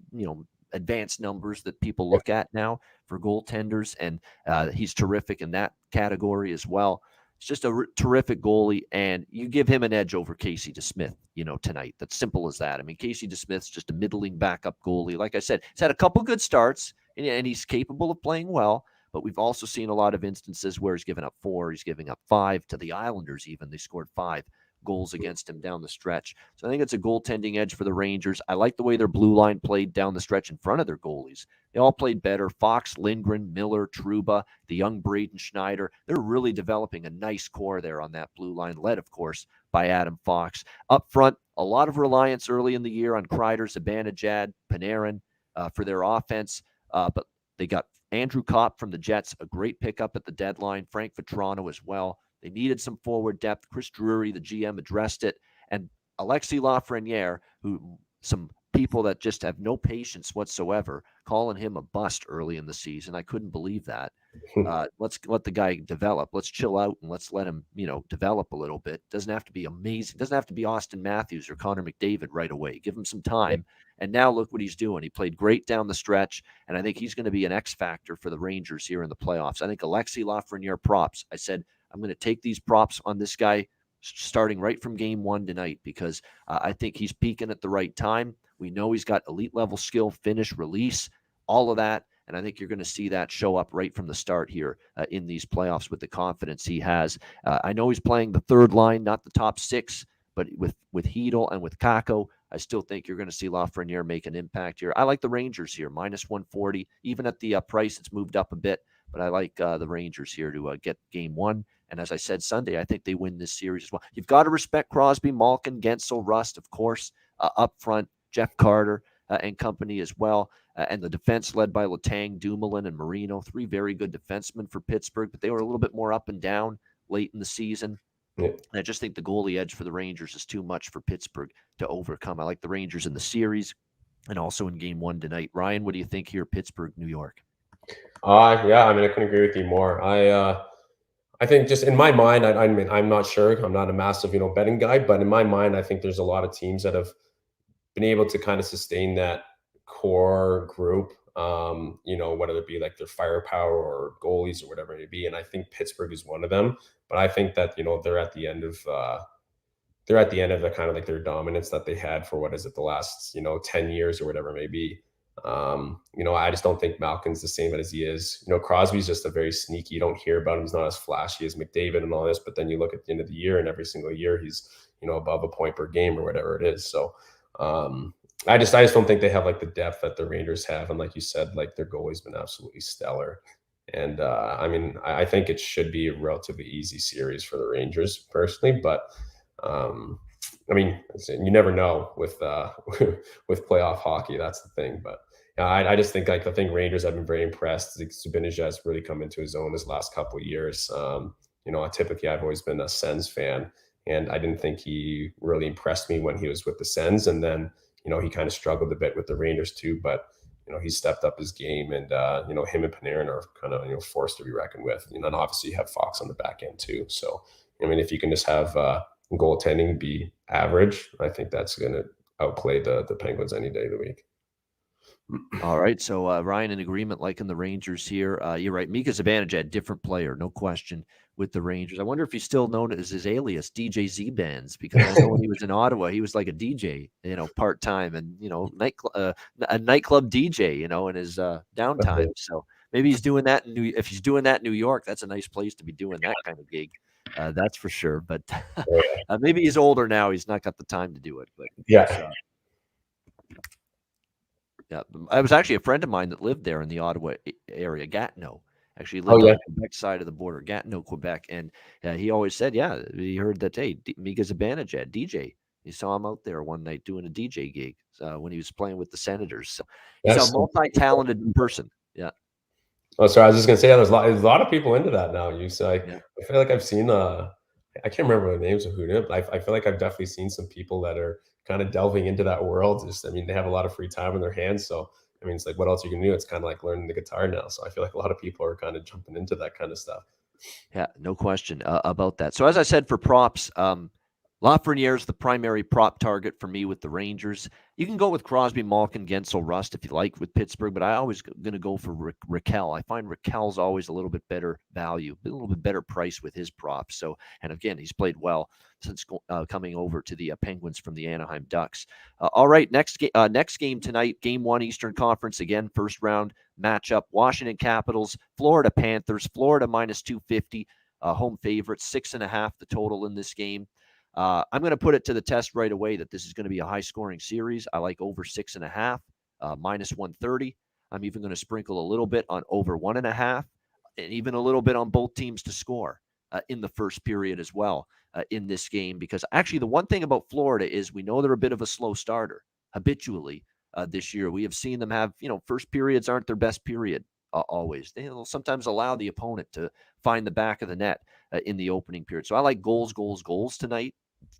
advanced numbers that people look at now for goaltenders. And he's terrific in that category as well. It's just a terrific goalie, and you give him an edge over Casey DeSmith, tonight. That's simple as that. I mean, Casey DeSmith's just a middling backup goalie. Like I said, he's had a couple good starts, and he's capable of playing well, but we've also seen a lot of instances where he's given up 4, he's giving up 5 to the Islanders even. They scored 5 goals against him down the stretch. So I think it's a goaltending edge for the Rangers. I like the way their blue line played down the stretch in front of their goalies. They all played better. Fox, Lindgren, Miller, Trouba, the young Braden Schneider. They're really developing a nice core there on that blue line, led, of course, by Adam Fox. Up front, a lot of reliance early in the year on Kreider, Zibanejad, Panarin for their offense. But they got Andrew Kopp from the Jets, a great pickup at the deadline. Frank Vetrano as well. They needed some forward depth. Chris Drury, the GM, addressed it. And Alexis Lafreniere, who some people that just have no patience whatsoever, calling him a bust early in the season. I couldn't believe that. Let's let the guy develop. Let's chill out and let's let him, develop a little bit. Doesn't have to be amazing. Doesn't have to be Austin Matthews or Connor McDavid right away. Give him some time. And now look what he's doing. He played great down the stretch, and I think he's going to be an X factor for the Rangers here in the playoffs. I think Alexis Lafreniere props. I said, I'm going to take these props on this guy starting right from game 1 tonight because I think he's peaking at the right time. We know he's got elite level skill, finish, release, all of that. And I think you're going to see that show up right from the start here in these playoffs with the confidence he has. I know he's playing the third line, not the top 6, but with Hedl and with Kakko, I still think you're going to see Lafreniere make an impact here. I like the Rangers here, minus 140. Even at the price, it's moved up a bit, but I like the Rangers here to get game 1. And as I said Sunday, I think they win this series as well. You've got to respect Crosby, Malkin, Gensel, Rust, of course, up front, Jeff Carter and company as well. And the defense led by Letang, Dumoulin, and Marino, 3 very good defensemen for Pittsburgh, but they were a little bit more up and down late in the season. Yeah. And I just think the goalie edge for the Rangers is too much for Pittsburgh to overcome. I like the Rangers in the series and also in game 1 tonight. Ryan, what do you think here, Pittsburgh, New York? Yeah, I mean, I couldn't agree with you more. I think just in my mind, I mean, I'm not sure. I'm not a massive, betting guy, but in my mind, I think there's a lot of teams that have been able to kind of sustain that core group, whether it be like their firepower or goalies or whatever it may be. And I think Pittsburgh is one of them. But I think that, they're at the end of the kind of like their dominance that they had for the last, 10 years or whatever it may be. I just don't think Malkin's the same as he is. Crosby's just a very sneaky. You don't hear about him. He's not as flashy as McDavid and all this, but then you look at the end of the year and every single year he's, above a point per game or whatever it is. So I just don't think they have like the depth that the Rangers have. And like you said, like their goalie's been absolutely stellar. And I mean, I think it should be a relatively easy series for the Rangers personally, but I mean, you never know with playoff hockey. That's the thing. But I just think like Rangers have been very impressed. Zibanejad's really come into his own his last couple of years. Typically I've always been a Sens fan, and I didn't think he really impressed me when he was with the Sens. And then, he kind of struggled a bit with the Rangers too, but he stepped up his game, and him and Panarin are kind of forced to be reckoned with. And obviously you have Fox on the back end too. So I mean, if you can just have goaltending be average, I think that's going to outplay the Penguins any day of the week. All right, so Ryan, in agreement, liking the Rangers here. You're right, Mika Zibanejad, different player, no question, with the Rangers. I wonder if he's still known as his alias, DJ Z-Bands, because I know when he was in Ottawa, he was like a DJ, part-time, and, a nightclub DJ, in his downtime. So maybe he's doing that if he's doing that in New York, that's a nice place to be doing that kind of gig. That's for sure. But maybe he's older now. He's not got the time to do it. But yeah. Yeah, I was actually a friend of mine that lived there in the Ottawa area, Gatineau. Actually lived on the Quebec side of the border, Gatineau, Quebec. And he always said, he heard that, hey, Mika Zibanejad, DJ. He saw him out there one night doing a DJ gig when he was playing with the Senators. So he's a multi-talented person. Yeah. Oh, sorry. I was just going to say, there's a lot of people into that now. I feel like I've seen, I can't remember the names of who did it, but I feel like I've definitely seen some people that are kind of delving into that world. They have a lot of free time in their hands. So, I mean, it's like, what else you can do? It's kind of like learning the guitar now. So I feel like a lot of people are kind of jumping into that kind of stuff. Yeah, no question about that. So as I said, for props, Lafreniere's the primary prop target for me with the Rangers. You can go with Crosby, Malkin, Gensel, Rust if you like with Pittsburgh, but I always going to go for Raquel. I find Raquel's always a little bit better value, a little bit better price with his props. So, and again, he's played well since coming over to the Penguins from the Anaheim Ducks. All right, next game tonight, Game 1 Eastern Conference, again, first round matchup, Washington Capitals, Florida Panthers, Florida minus 250, home favorite, 6.5 the total in this game. I'm going to put it to the test right away that this is going to be a high-scoring series. I like over 6.5, minus 130. I'm even going to sprinkle a little bit on over 1.5, and even a little bit on both teams to score in the first period as well in this game. Because actually, the one thing about Florida is we know they're a bit of a slow starter habitually this year. We have seen them have, first periods aren't their best period always. They'll sometimes allow the opponent to find the back of the net in the opening period. So I like goals tonight.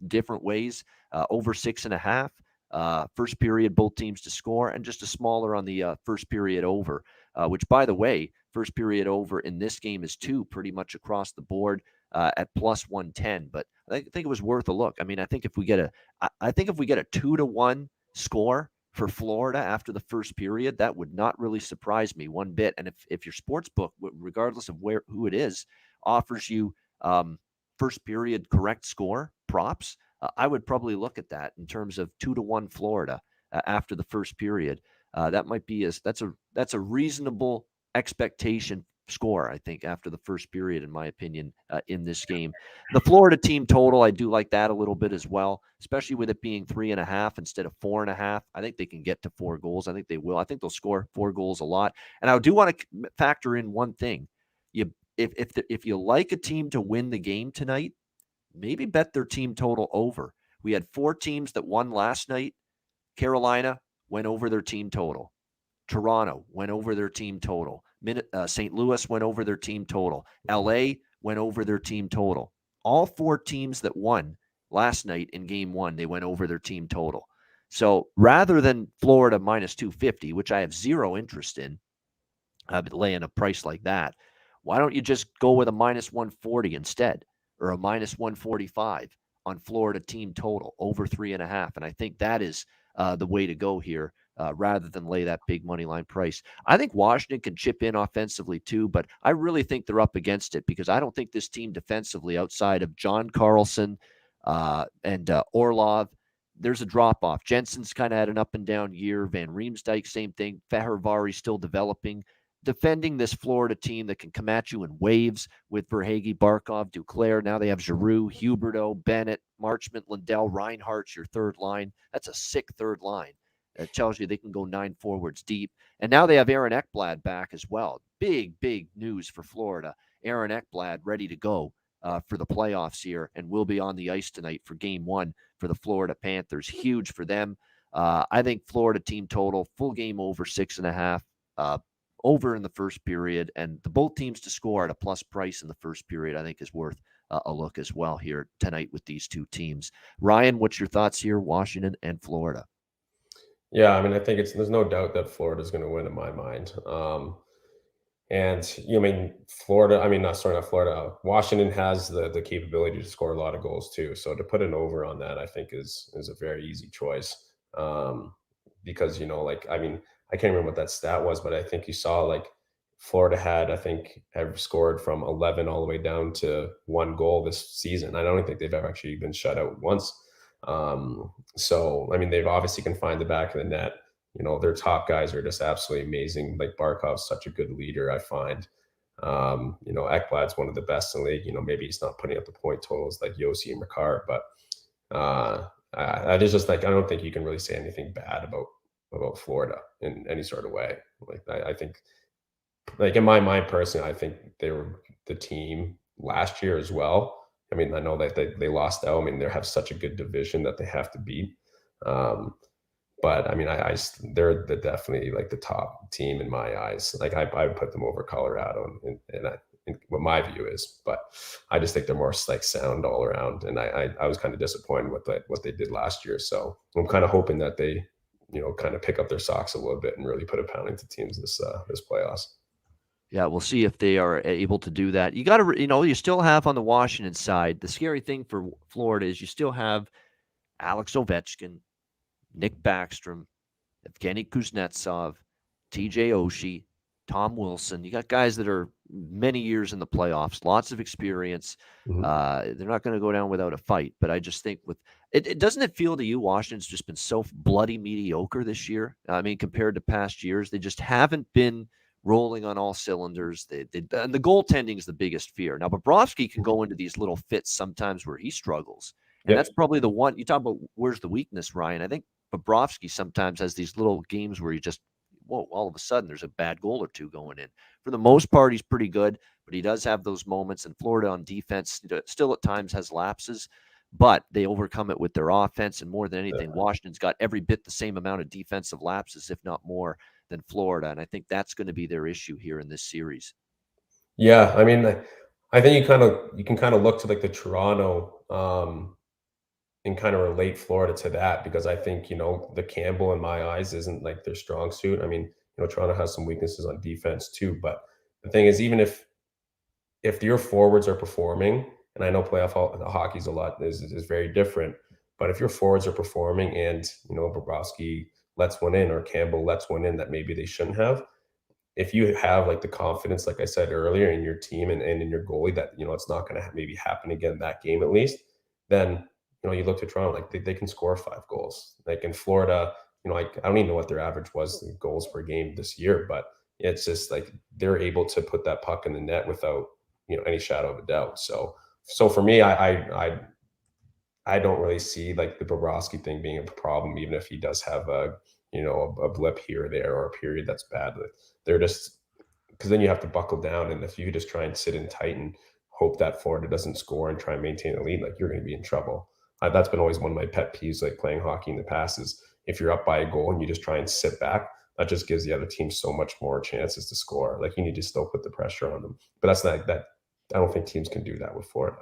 Different ways, over 6.5. First period, both teams to score, and just a smaller on the first period over, which, by the way, first period over in this game is 2 pretty much across the board at plus 110. But I think it was worth a look. I mean, I think if we get a 2-1 score for Florida after the first period, that would not really surprise me one bit. And if your sports book, regardless of who it is, offers you first period correct score props, I would probably look at that in terms of 2-1 Florida after the first period. That might be that's a reasonable expectation score, I think, after the first period, in my opinion, in this game. The Florida team total, I do like that a little bit as well, especially with it being 3.5 instead of 4.5. I think they can get to 4 goals. I think they will. I think they'll score 4 goals a lot. And I do want to factor in one thing. If you like a team to win the game tonight, maybe bet their team total over. We had 4 teams that won last night. Carolina went over their team total. Toronto went over their team total. St. Louis went over their team total. LA went over their team total. All 4 teams that won last night in game 1, they went over their team total. So rather than Florida minus 250, which I have zero interest in, laying a price like that, why don't you just go with a minus 140 instead, or a minus 145 on Florida team total over 3.5? And I think that is the way to go here, rather than lay that big money line price. I think Washington can chip in offensively too, but I really think they're up against it because I don't think this team defensively, outside of John Carlson and Orlov, there's a drop-off. Jensen's kind of had an up and down year. Van Riemsdyk, same thing. Fehervari still developing. Defending this Florida team that can come at you in waves with Verhaeghe, Barkov, Duclair. Now they have Giroux, Huberdeau, Bennett, Marchment, Lindell, Reinhart's your third line. That's a sick third line. It tells you they can go 9 forwards deep. And now they have Aaron Ekblad back as well. Big news for Florida. Aaron Ekblad ready to go for the playoffs here and will be on the ice tonight for game 1 for the Florida Panthers. Huge for them. I think Florida team total, full game over 6.5. Over in the first period, and both teams to score at a plus price in the first period, I think is worth a look as well here tonight with these 2 teams. Ryan, what's your thoughts here, Washington and Florida? Yeah, I mean, I think there's no doubt that Florida's going to win in my mind. Washington has the capability to score a lot of goals too. So to put an over on that, I think is a very easy choice. Because I can't remember what that stat was, but I think you saw Florida have scored from 11 all the way down to 1 goal this season. I don't think they've ever actually been shut out once. So I mean, they've obviously can find the back of the net. Their top guys are just absolutely amazing. Like Barkov's such a good leader, I find. Ekblad's one of the best in the league. Maybe he's not putting up the point totals like Yossi and Makar, but I don't think you can really say anything bad about Florida in any sort of way. I think, in my mind personally, I think they were the team last year as well. I mean, I know that they lost out. I mean, they have such a good division that they have to beat. But I mean, they're definitely the top team in my eyes. I would put them over Colorado, and what my view is. But I just think they're more sound all around. And I was kind of disappointed with what they did last year. So I'm kind of hoping that they kind of pick up their socks a little bit and really put a pounding to teams this playoffs. Yeah, we'll see if they are able to do that. You got to, you still have on the Washington side. The scary thing for Florida is you still have Alex Ovechkin, Nick Backstrom, Evgeny Kuznetsov, TJ Oshie, Tom Wilson. You got guys that are many years in the playoffs, lots of experience. They're not going to go down without a fight. But I just think with it, doesn't it feel to you Washington's just been so bloody mediocre this year? I mean, compared to past years, they just haven't been rolling on all cylinders. And the goaltending is the biggest fear. Now, Bobrovsky can go into these little fits sometimes where he struggles. And that's probably the one. You talk about where's the weakness, Ryan. I think Bobrovsky sometimes has these little games where he just, whoa, all of a sudden there's a bad goal or two going in. For the most part, he's pretty good, but he does have those moments. And Florida on defense still at times has lapses, but they overcome it with their offense. And more than anything, Washington's got every bit the same amount of defensive lapses, if not more, than Florida. And I think that's going to be their issue here in this series. Yeah, I mean, I think you can kind of look to like the Toronto and kind of relate Florida to that, because I think, the Campbell in my eyes isn't like their strong suit. I mean, Toronto has some weaknesses on defense too, but the thing is, even if your forwards are performing, and I know hockey's a lot is very different, but if your forwards are performing and, Bobrovsky lets one in or Campbell lets one in that maybe they shouldn't have, if you have like the confidence, like I said earlier, in your team and in your goalie that, it's not going to maybe happen again that game at least, then, you look to Toronto, like they can score 5 goals. Like in Florida, I don't even know what their average was in goals per game this year, but it's just like they're able to put that puck in the net without, any shadow of a doubt. So for me, I don't really see like the Bobrovsky thing being a problem, even if he does have a blip here or there or a period that's bad. They're just, because then you have to buckle down, and if you just try and sit in tight and hope that Florida doesn't score and try and maintain a lead, like you're going to be in trouble. That's been always one of my pet peeves, like playing hockey in the past, is if you're up by a goal and you just try and sit back, that just gives the other team so much more chances to score. Like you need to still put the pressure on them, but that's not that. I don't think teams can do that with Florida.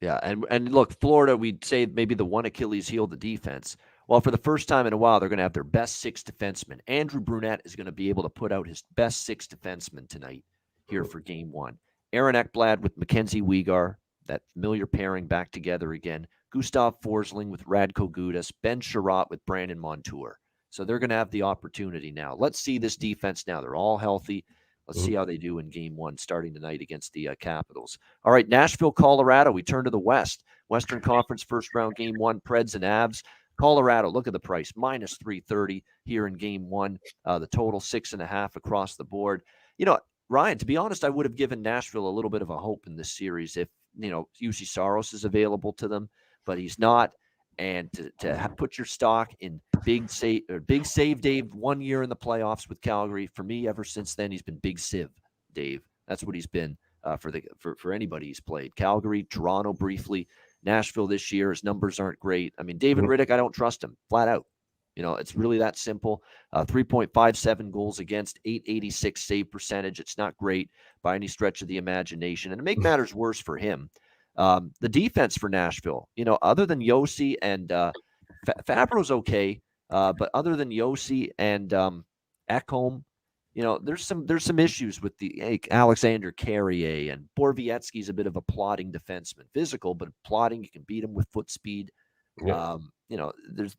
Yeah, and look, Florida, we'd say maybe the one Achilles heel, the defense. Well, for the first time in a while, they're going to have their best 6 defensemen. Andrew Brunette is going to be able to put out his best 6 defensemen tonight here for Game 1. Aaron Ekblad with Mackenzie Weegar, that familiar pairing back together again. Gustav Forsling with Radko Gudas. Ben Sherratt with Brandon Montour. So they're going to have the opportunity now. Let's see this defense now. They're all healthy. Let's see how they do in Game 1 starting tonight against the Capitals. All right, Nashville, Colorado. We turn to the West. Western Conference first round Game 1, Preds and Avs. Colorado, look at the price, minus 330 here in Game 1. The total 6.5 across the board. Ryan, to be honest, I would have given Nashville a little bit of a hope in this series if, UC Saros is available to them, but he's not. And to put your stock in Big Save Dave 1 year in the playoffs with Calgary, for me, ever since then, he's been Big Siv Dave. That's what he's been for anybody he's played. Calgary, Toronto briefly, Nashville this year. His numbers aren't great. I mean, David Riddick, I don't trust him flat out. It's really that simple. 3.57 goals against, 886 save percentage. It's not great by any stretch of the imagination. And to make matters worse for him, the defense for Nashville, other than Yossi and Fabro's okay, but other than Yossi and Ekholm, there's some issues with the Alexander Carrier, and Borowiecki's a bit of a plodding defenseman, physical but plodding. You can beat him with foot speed. Yeah.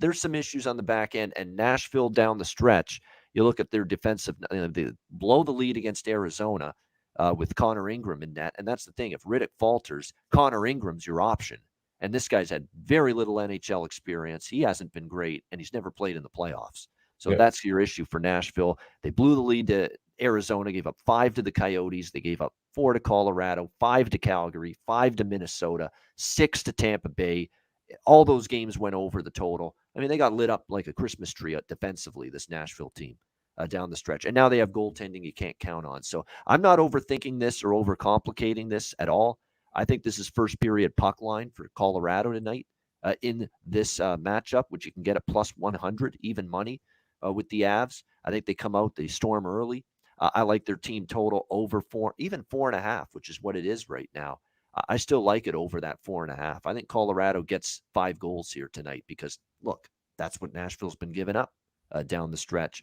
There's some issues on the back end, and Nashville down the stretch. You look at their defensive, they blow the lead against Arizona with Connor Ingram in net, and that's the thing. If Riddick falters, Connor Ingram's your option, and this guy's had very little NHL experience. He hasn't been great, and he's never played in the playoffs. So that's your issue for Nashville. They blew the lead to Arizona, gave up 5 to the Coyotes. They gave up 4 to Colorado, 5 to Calgary, 5 to Minnesota, 6 to Tampa Bay. All those games went over the total. I mean, they got lit up like a Christmas tree defensively, this Nashville team, down the stretch. And now they have goaltending you can't count on. So I'm not overthinking this or overcomplicating this at all. I think this is first period puck line for Colorado tonight in this matchup, which you can get at plus 100, even money with the Avs. I think they come out, they storm early. I like their team total over 4, even 4.5, which is what it is right now. I still like it over that 4.5. I think Colorado gets 5 goals here tonight because, look, that's what Nashville's been giving up. down the stretch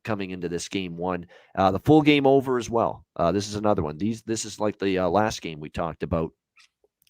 coming into this game one. The full game over as well. This is another one. This is like the last game we talked about,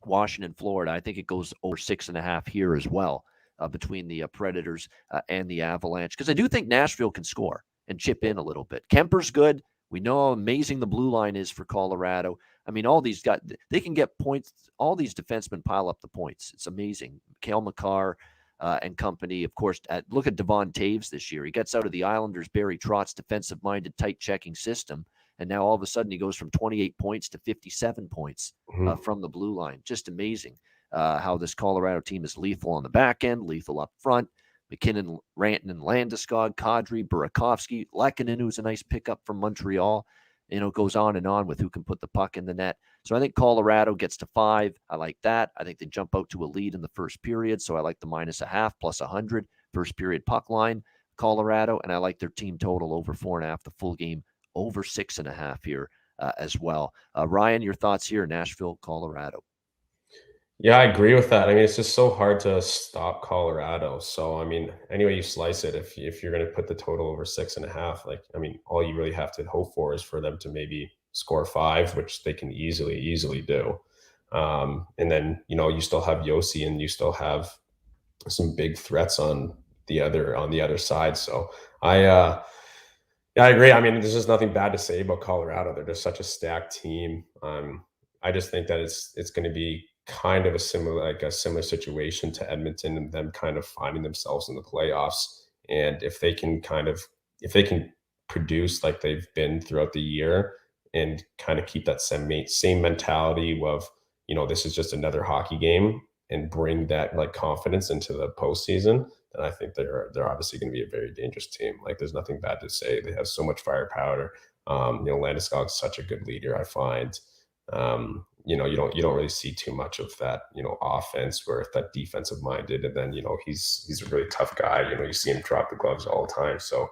Washington, Florida. I think it goes over 6.5 here as well between the Predators and the Avalanche, because I do think Nashville can score and chip in a little bit. Kemper's good. We know how amazing the blue line is for Colorado. I mean, all these guys, they can get points. All these defensemen pile up the points. It's amazing. Cale Makar and company, of course. Look at Devon Taves this year. He gets out of the Islanders' Barry Trotz defensive-minded, tight-checking system, and now all of a sudden he goes from 28 points to 57 points from the blue line. Just amazing how this Colorado team is lethal on the back end, lethal up front. McKinnon, Rantanen, Landeskog, Kadri, Burakovsky, Lehkonen, who's a nice pickup from Montreal. It goes on and on with who can put the puck in the net. So I think Colorado gets to 5. I like that. I think they jump out to a lead in the first period. So I like the -0.5 plus 100 first period puck line, Colorado. And I like their team total over 4.5, the full game over 6.5 here as well. Ryan, your thoughts here, Nashville, Colorado. Yeah, I agree with that. I mean, it's just so hard to stop Colorado. So, I mean, anyway you slice it, if you're going to put the total over 6.5, like, I mean, all you really have to hope for is for them to maybe score 5, which they can easily do. And then, you still have Yossi, and you still have some big threats on the other side. So yeah, I agree. I mean, there's just nothing bad to say about Colorado. They're just such a stacked team. I just think that it's going to be kind of a similar situation to Edmonton, and them kind of finding themselves in the playoffs. And if they can produce like they've been throughout the year and kind of keep that same mentality of, this is just another hockey game, and bring that like confidence into the postseason, then I think they're obviously going to be a very dangerous team. Like, there's nothing bad to say. They have so much firepower. Landeskog's such a good leader, I find. You don't really see too much of that, offense where that defensive minded. And then, he's a really tough guy. You see him drop the gloves all the time. So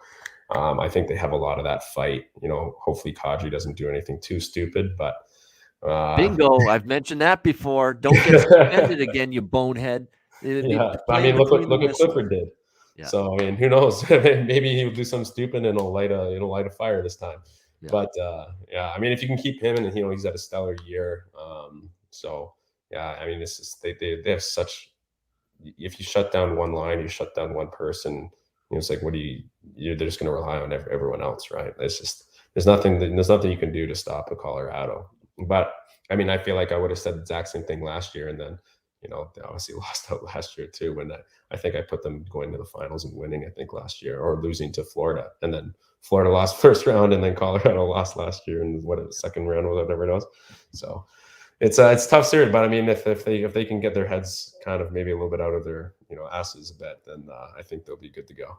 I think they have a lot of that fight. Hopefully Kadri doesn't do anything too stupid, but bingo. I've mentioned that before. Don't get suspended again, you bonehead. Yeah, I mean, look what Clifford did. Yeah. So I mean, who knows? Maybe he'll do something stupid and it'll light a fire this time. Yeah. But yeah, I mean, if you can keep him, and he's had a stellar year. So yeah, I mean, this is they have such. If you shut down one line, you shut down one person. It's like, they're just going to rely on everyone else, right? It's just there's nothing you can do to stop Colorado. But I mean, I feel like I would have said the exact same thing last year, and then they obviously lost out last year too. When I think I put them going to the finals and winning, I think last year, or losing to Florida, and then Florida lost first round, and then Colorado lost last year in second round or whatever it was. So it's tough series, but I mean, if they can get their heads kind of maybe a little bit out of their asses a bit, then I think they'll be good to go.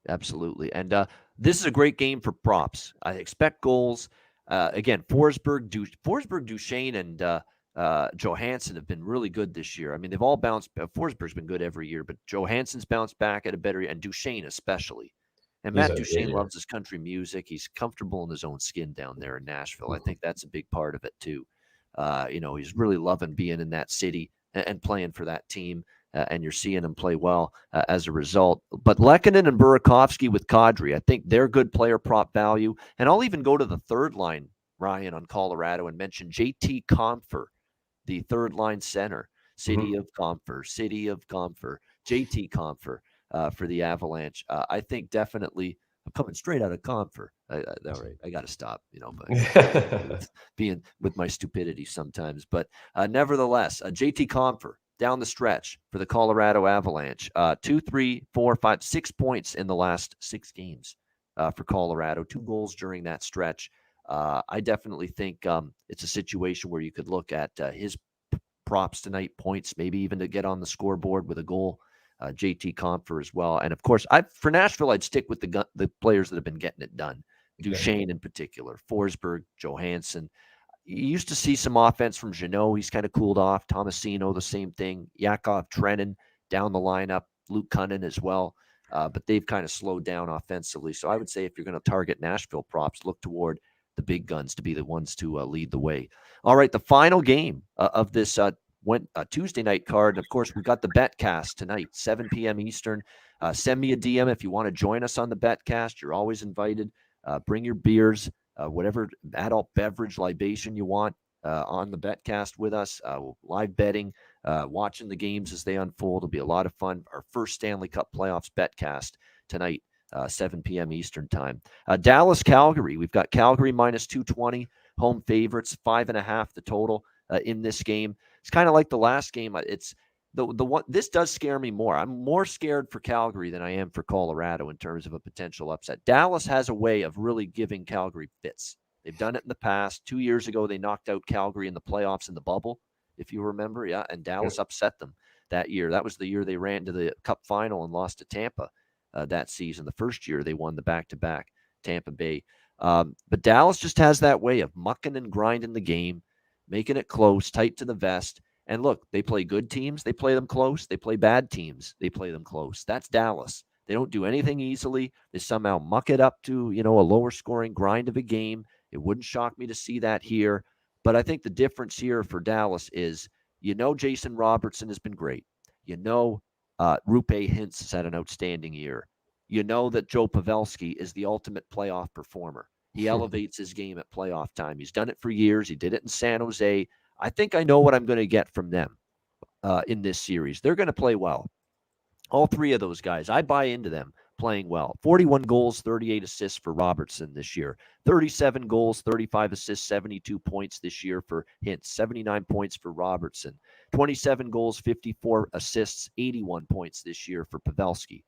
Absolutely, and this is a great game for props. I expect goals. Again, Forsberg, Duchesne, and Johansson have been really good this year. I mean, they've all bounced. Forsberg's been good every year, but Johansson's bounced back at a better, and Duchesne especially. And Matt Duchesne loves his country music. He's comfortable in his own skin down there in Nashville. I think that's a big part of it too. He's really loving being in that city and playing for that team. And you're seeing him play well as a result. But Lehkonen and Burakovsky with Kadri, I think they're good player prop value. And I'll even go to the third line, Ryan, on Colorado, and mention JT Compher, the third line center, City of Compher, JT Compher for the Avalanche. I think definitely, I'm coming straight out of Compher. All right, I got to stop, but being with my stupidity sometimes. But nevertheless, JT Compher down the stretch for the Colorado Avalanche, 2, 3, 4, 5, 6 points in the last 6 games for Colorado, 2 goals during that stretch. I definitely think it's a situation where you could look at his props tonight, points, maybe even to get on the scoreboard with a goal. JT Compher as well. And of course, for Nashville, I'd stick with the players that have been getting it done. Duchesne in particular, Forsberg, Johansson. You used to see some offense from Jeannot. He's kind of cooled off. Tomasino, the same thing. Yakov, Trenin down the lineup. Luke Cunnin as well. But they've kind of slowed down offensively. So I would say if you're going to target Nashville props, look toward the big guns to be the ones to lead the way. All right, the final game of this Tuesday night card. And of course, we've got the BetCast tonight, 7 p.m. Eastern. Send me a DM if you want to join us on the Betcast. You're always invited. Bring your beers, whatever adult beverage libation you want on the Betcast with us. Live betting, watching the games as they unfold. It'll be a lot of fun. Our first Stanley Cup playoffs Betcast tonight, 7 p.m. Eastern time. Dallas, Calgary. We've got Calgary minus 220, home favorites, 5.5 the total in this game. It's kind of like the last game. It's the one. This does scare me more. I'm more scared for Calgary than I am for Colorado in terms of a potential upset. Dallas has a way of really giving Calgary fits. They've done it in the past. 2 years ago, they knocked out Calgary in the playoffs in the bubble, if you remember. Yeah, and Dallas upset them that year. That was the year they ran to the Cup final and lost to Tampa that season. The first year they won the back-to-back Tampa Bay. But Dallas just has that way of mucking and grinding the game, making it close, tight to the vest. And look, they play good teams. They play them close. They play bad teams. They play them close. That's Dallas. They don't do anything easily. They somehow muck it up to, a lower scoring grind of a game. It wouldn't shock me to see that here. But I think the difference here for Dallas is, Jason Robertson has been great. Rupe Hintz has had an outstanding year. You know that Joe Pavelski is the ultimate playoff performer. He elevates his game at playoff time. He's done it for years. He did it in San Jose. I think I know what I'm going to get from them in this series. They're going to play well. All three of those guys, I buy into them playing well. 41 goals, 38 assists for Robertson this year. 37 goals, 35 assists, 72 points this year for Hintz. 79 points for Robertson. 27 goals, 54 assists, 81 points this year for Pavelski.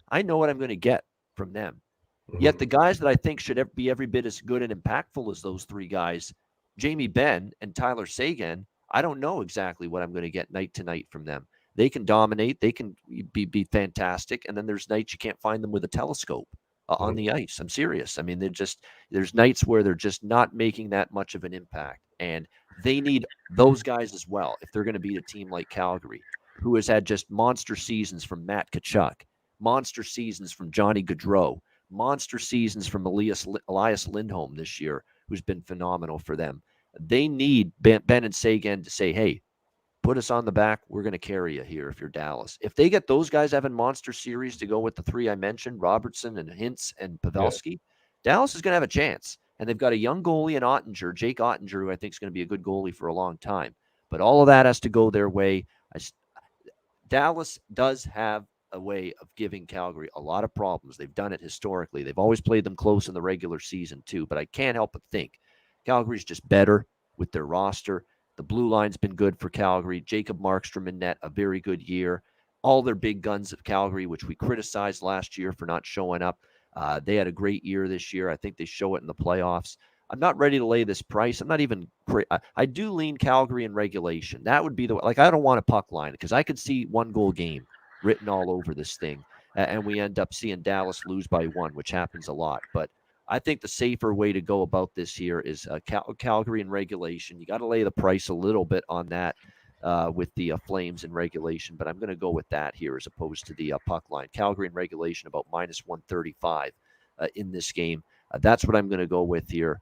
I know what I'm going to get from them. Yet the guys that I think should be every bit as good and impactful as those three guys, Jamie Benn and Tyler Seguin, I don't know exactly what I'm going to get night to night from them. They can dominate. They can be fantastic. And then there's nights you can't find them with a telescope on the ice. I'm serious. I mean, there's nights where they're just not making that much of an impact. And they need those guys as well if they're going to beat a team like Calgary, who has had just monster seasons from Matt Tkachuk, monster seasons from Johnny Gaudreau, monster seasons from Elias Lindholm this year, who's been phenomenal for them. They need Ben and Seguin to say, hey, put us on the back. We're going to carry you here if you're Dallas. If they get those guys having monster series to go with the three I mentioned, Robertson and Hintz and Pavelski, Dallas is going to have a chance. And they've got a young goalie in Ottinger, Jake Ottinger, who I think is going to be a good goalie for a long time. But all of that has to go their way. Dallas does have a way of giving Calgary a lot of problems. They've done it historically. They've always played them close in the regular season too. But I can't help but think Calgary's just better with their roster. The blue line's been good for Calgary. Jacob Markstrom in net, a very good year. All their big guns of Calgary, which we criticized last year for not showing up. They had a great year this year. I think they show it in the playoffs. I'm not ready to lay this price. I'm not even I do lean Calgary in regulation. That would be I don't want a puck line because I could see 1-goal game written all over this thing. And we end up seeing Dallas lose by 1, which happens a lot. But I think the safer way to go about this here is Calgary in regulation. You got to lay the price a little bit on that with the Flames in regulation, but I'm going to go with that here as opposed to the puck line. Calgary in regulation about minus 135 in this game. That's what I'm going to go with here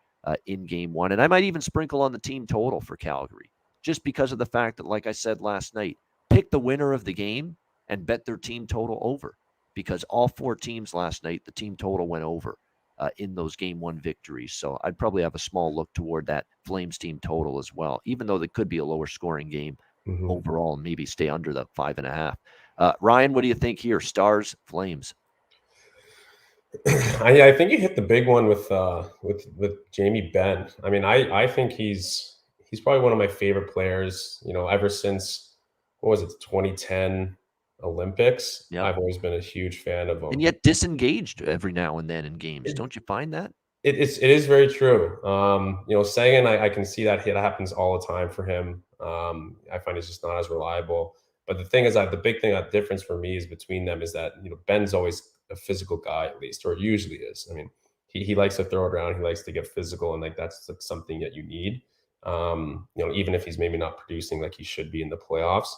in game 1. And I might even sprinkle on the team total for Calgary just because of the fact that, like I said last night, pick the winner of the game and bet their team total over because all 4 teams last night, the team total went over. In those game 1 victories. So I'd probably have a small look toward that Flames team total as well, even though it could be a lower scoring game overall and maybe stay under the 5.5. Ryan, what do you think here? Stars, Flames? I think you hit the big one with Jamie Benn. I mean, I think he's probably one of my favorite players, ever since, what was it, 2010 Olympics. Yep. I've always been a huge fan of him. And yet disengaged every now and then in games. Don't you find that? It is very true. Seguin, I can see that happens all the time for him. I find he's just not as reliable. But the thing is that the big thing, that difference for me is between them is that, Ben's always a physical guy at least, or usually is. I mean, he likes to throw it around. He likes to get physical. And that's something that you need. Even if he's maybe not producing like he should be in the playoffs,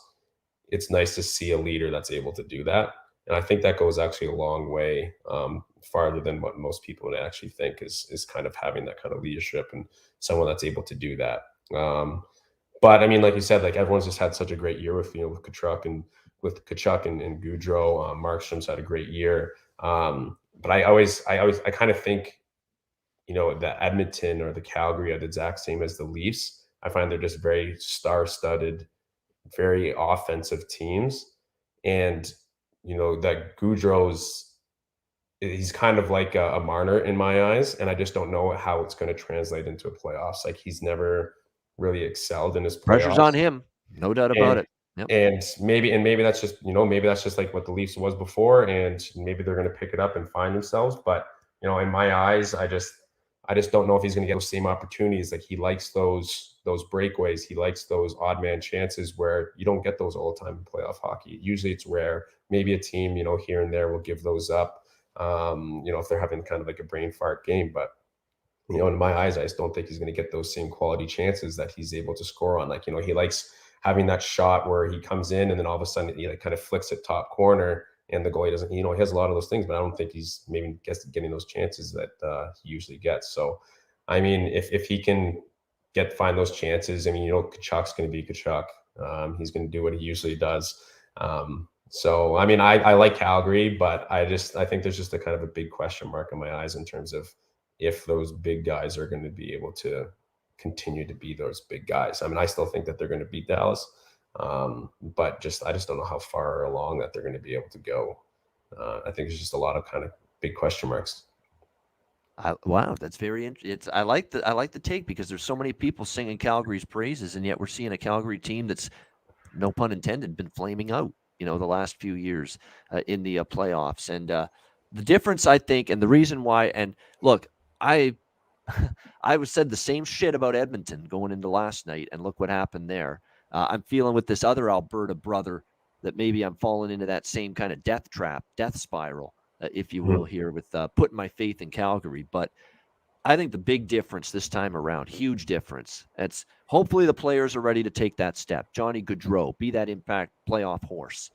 it's nice to see a leader that's able to do that. And I think that goes actually a long way, farther than what most people would actually think is kind of having that kind of leadership and someone that's able to do that. But I mean, like you said, like everyone's just had such a great year with Tkachuk and with Kachuk and Goudreau. Markstrom's had a great year. But I kind of think, the Edmonton or the Calgary are the exact same as the Leafs. I find they're just very star-studded, very offensive teams. And, that he's kind of like a Marner in my eyes. And I just don't know how it's going to translate into a playoffs. Like, he's never really excelled in his playoffs. Pressure's on him. No doubt about it. Yep. And maybe that's just, maybe that's just like what the Leafs was before, and maybe they're going to pick it up and find themselves. But, in my eyes, I just don't know if he's going to get those same opportunities. Like, he likes those breakaways. He likes those odd man chances where you don't get those all the time in playoff hockey. Usually it's rare. Maybe a team, here and there will give those up, if they're having kind of like a brain fart game. But, in my eyes, I just don't think he's going to get those same quality chances that he's able to score on. Like, he likes having that shot where he comes in and then all of a sudden he kind of flicks it top corner and the goalie doesn't, he has a lot of those things, but I don't think he's maybe getting those chances that he usually gets. So, I mean, if he can find those chances, I mean, Kachuk's going to be Kachuk. He's going to do what he usually does. So, I mean, I like Calgary, but I think there's just a kind of a big question mark in my eyes in terms of if those big guys are going to be able to continue to be those big guys. I mean, I still think that they're going to beat Dallas, but I just don't know how far along that they're going to be able to go. I think there's just a lot of kind of big question marks. Wow, that's very interesting. I like the take, because there's so many people singing Calgary's praises, and yet we're seeing a Calgary team that's, no pun intended, been flaming out, the last few years in the playoffs. And the difference, I think, and the reason why, and look, I said the same shit about Edmonton going into last night, and look what happened there. I'm feeling with this other Alberta brother that maybe I'm falling into that same kind of death spiral, if you will, here with putting my faith in Calgary. But I think the big difference this time around, huge difference. It's hopefully the players are ready to take that step. Johnny Gaudreau, be that impact playoff horse.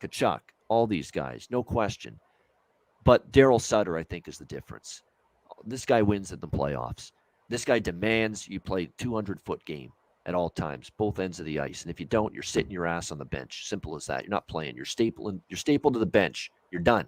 Kachuk, all these guys, no question. But Daryl Sutter, I think, is the difference. This guy wins in the playoffs. This guy demands you play 200-foot game at all times, both ends of the ice. And if you don't, you're sitting your ass on the bench. Simple as that. You're not playing. You're stapled to the bench. You're done,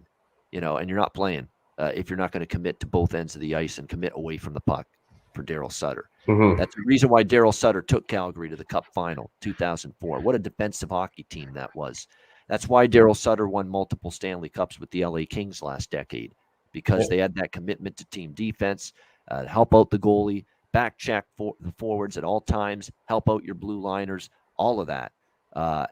and you're not playing if you're not going to commit to both ends of the ice and commit away from the puck for Daryl Sutter. Mm-hmm. That's the reason why Daryl Sutter took Calgary to the Cup final 2004. What a defensive hockey team that was. That's why Daryl Sutter won multiple Stanley Cups with the LA Kings last decade, because they had that commitment to team defense, help out the goalie, back check for the forwards at all times, help out your blue liners, all of that.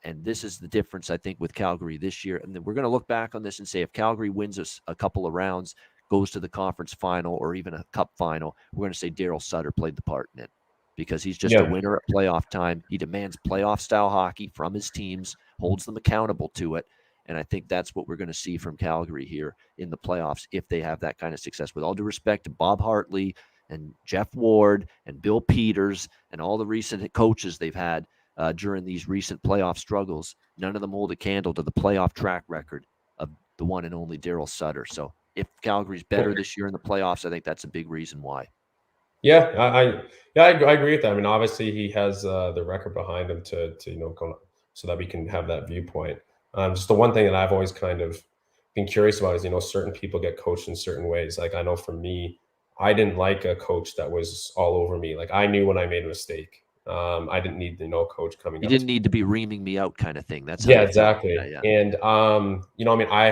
And this is the difference, I think, with Calgary this year. And then we're going to look back on this and say, if Calgary wins us a couple of rounds, goes to the conference final or even a cup final, we're going to say Daryl Sutter played the part in it, because he's just a winner at playoff time. He demands playoff-style hockey from his teams, holds them accountable to it. And I think that's what we're going to see from Calgary here in the playoffs if they have that kind of success. With all due respect to Bob Hartley and Jeff Ward and Bill Peters and all the recent coaches they've had during these recent playoff struggles, none of them hold a candle to the playoff track record of the one and only Daryl Sutter. So if Calgary's better this year in the playoffs, I think that's a big reason why. Yeah, I agree with that. I mean, obviously he has the record behind him to go, so that we can have that viewpoint. Just the one thing that I've always kind of been curious about is, certain people get coached in certain ways. Like, I know for me, I didn't like a coach that was all over me. Like, I knew when I made a mistake. I didn't need a coach coming. You didn't need to be reaming me out, kind of thing. That's exactly. Yeah. And I mean, I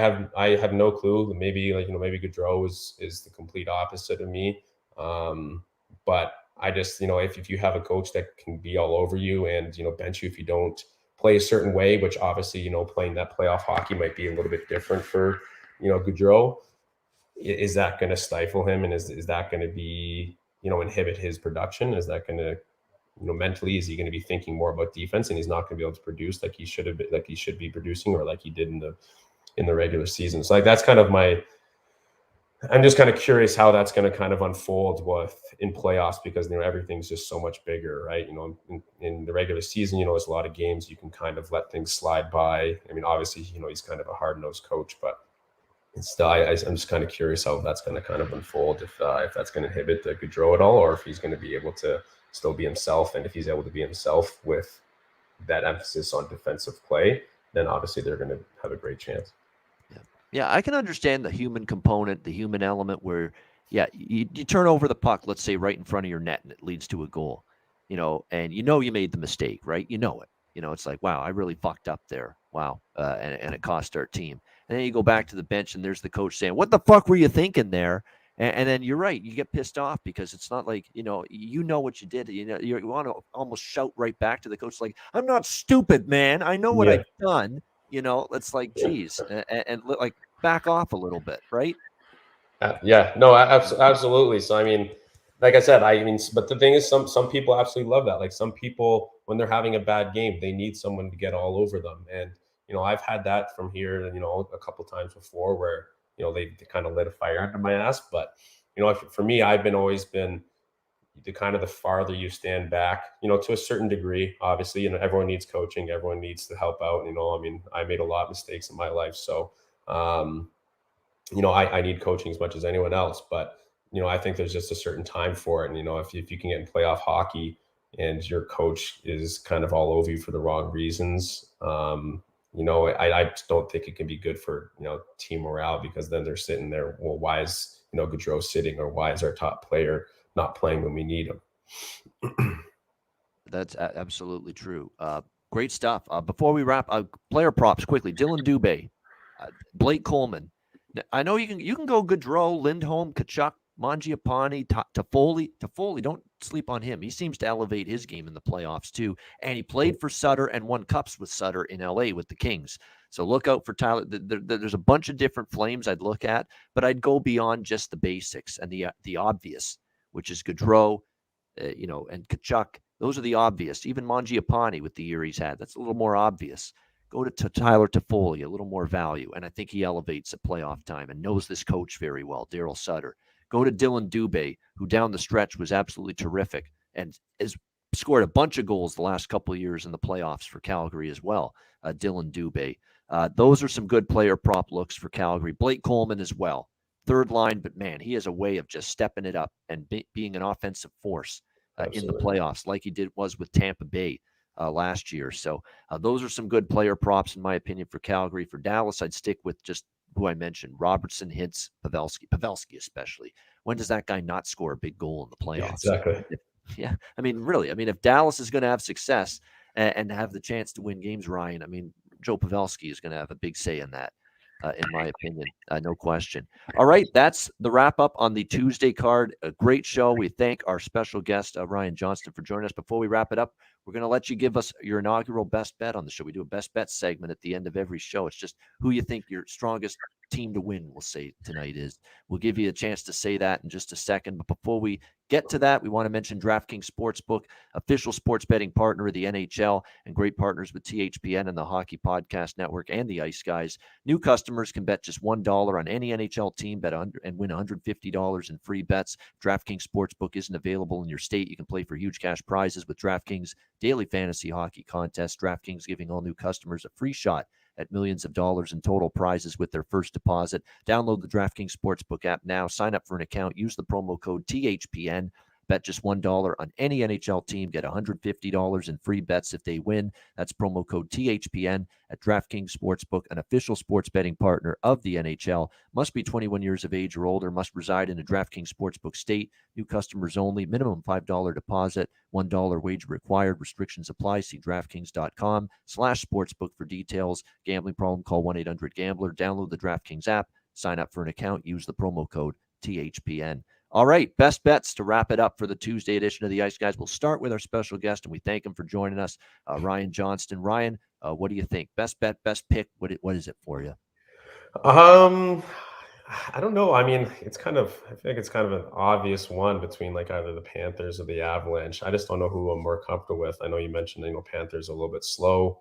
have no clue. Maybe maybe Gaudreau is the complete opposite of me. But I just if you have a coach that can be all over you and bench you if you don't play a certain way, which obviously playing that playoff hockey might be a little bit different for Gaudreau. Is that going to stifle him, and is that going to be inhibit his production? Is that going to mentally, is he going to be thinking more about defense, and he's not going to be able to produce like he should be producing, or like he did in the regular season? So that's kind of I'm just kind of curious how that's going to kind of unfold in playoffs, because everything's just so much bigger, right? In the regular season, there's a lot of games you can kind of let things slide by. I mean, obviously, he's kind of a hard-nosed coach, but still, I'm just kind of curious how that's going to kind of unfold, if that's going to inhibit Gaudreau at all, or if he's going to be able to still be himself, and if he's able to be himself with that emphasis on defensive play, then obviously they're going to have a great chance. Yeah, I can understand the human component, the human element where, yeah, you turn over the puck, let's say right in front of your net, and it leads to a goal, and you made the mistake, right? You know it. It's like, wow, I really fucked up there. Wow. And it cost our team. And then you go back to the bench, and there's the coach saying, what the fuck were you thinking there? And then you're right. You get pissed off because it's not like, you know what you did. You want to almost shout right back to the coach, like, I'm not stupid, man. I know what Yeah. I've done. It's like, geez, and like back off a little bit, right? Yeah, no, absolutely. So, I mean, like I said, but the thing is, some people absolutely love that. Like some people, when they're having a bad game, they need someone to get all over them. And, I've had that from here, a couple times before where, they kind of lit a fire under my ass. But, for me, I've always been the kind of the farther you stand back, to a certain degree. Obviously, everyone needs coaching, everyone needs to help out. I made a lot of mistakes in my life, so I need coaching as much as anyone else. But I think there's just a certain time for it. And if you can get in playoff hockey and your coach is kind of all over you for the wrong reasons, I just don't think it can be good for team morale, because then they're sitting there, well, why is Gaudreau sitting, or why is our top player not playing when we need him? That's absolutely true. Great stuff. Before we wrap, player props quickly. Dylan Dubé, Blake Coleman. I know you can go Gaudreau, Lindholm, Tkachuk, Mangiapane, Toffoli. Toffoli, don't sleep on him. He seems to elevate his game in the playoffs too. And he played for Sutter and won cups with Sutter in LA with the Kings. So look out for Tyler. There's a bunch of different flames I'd look at, but I'd go beyond just the basics and the obvious, which is Gaudreau, and Tkachuk. Those are the obvious. Even Mangiapane with the year he's had, that's a little more obvious. Go to Tyler Toffoli, a little more value, and I think he elevates at playoff time and knows this coach very well, Daryl Sutter. Go to Dylan Dubé, who down the stretch was absolutely terrific and has scored a bunch of goals the last couple of years in the playoffs for Calgary as well. Dylan Dubé. Those are some good player prop looks for Calgary. Blake Coleman as well. Third line, but man, he has a way of just stepping it up and being an offensive force in the playoffs, like he was with Tampa Bay last year. So those are some good player props, in my opinion, for Calgary. For Dallas, I'd stick with just who I mentioned, Robertson, Hintz, Pavelski especially. When does that guy not score a big goal in the playoffs? Yeah, exactly. Really. If Dallas is going to have success and have the chance to win games, Ryan, Joe Pavelski is going to have a big say in that. In my opinion, no question. All right, that's the wrap up on the Tuesday card. A great show. We thank our special guest, Ryan Johnston, for joining us. Before we wrap it up, we're going to let you give us your inaugural best bet on the show. We do a best bet segment at the end of every show. It's just who you think your strongest team to win, we'll say tonight is. We'll give you a chance to say that in just a second. But before we get to that, we want to mention DraftKings Sportsbook, official sports betting partner of the NHL and great partners with THPN and the Hockey Podcast Network and the Ice Guys. New customers can bet just $1 on any NHL team and win $150 in free bets. DraftKings Sportsbook isn't available in your state. You can play for huge cash prizes with DraftKings Daily Fantasy Hockey Contest. DraftKings giving all new customers a free shot at millions of dollars in total prizes with their first deposit. Download the DraftKings Sportsbook app now. Sign up for an account. Use the promo code THPN. Bet just $1 on any NHL team. Get $150 in free bets if they win. That's promo code THPN at DraftKings Sportsbook, an official sports betting partner of the NHL. Must be 21 years of age or older. Must reside in a DraftKings Sportsbook state. New customers only. Minimum $5 deposit. $1 wager required. Restrictions apply. See DraftKings.com/sportsbook for details. Gambling problem? Call 1-800-GAMBLER. Download the DraftKings app. Sign up for an account. Use the promo code THPN. All right, best bets to wrap it up for the Tuesday edition of the Ice Guys. We'll start with our special guest, and we thank him for joining us, Ryan Johnston. Ryan, what do you think? Best bet, best pick. What is it for you? I don't know. I feel like it's kind of an obvious one between like either the Panthers or the Avalanche. I just don't know who I'm more comfortable with. I know you mentioned, Panthers are a little bit slow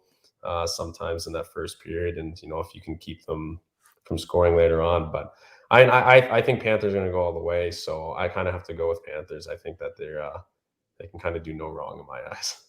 sometimes in that first period, and if you can keep them from scoring later on, but I think Panthers are going to go all the way, so I kind of have to go with Panthers. I think that they can kind of do no wrong in my eyes.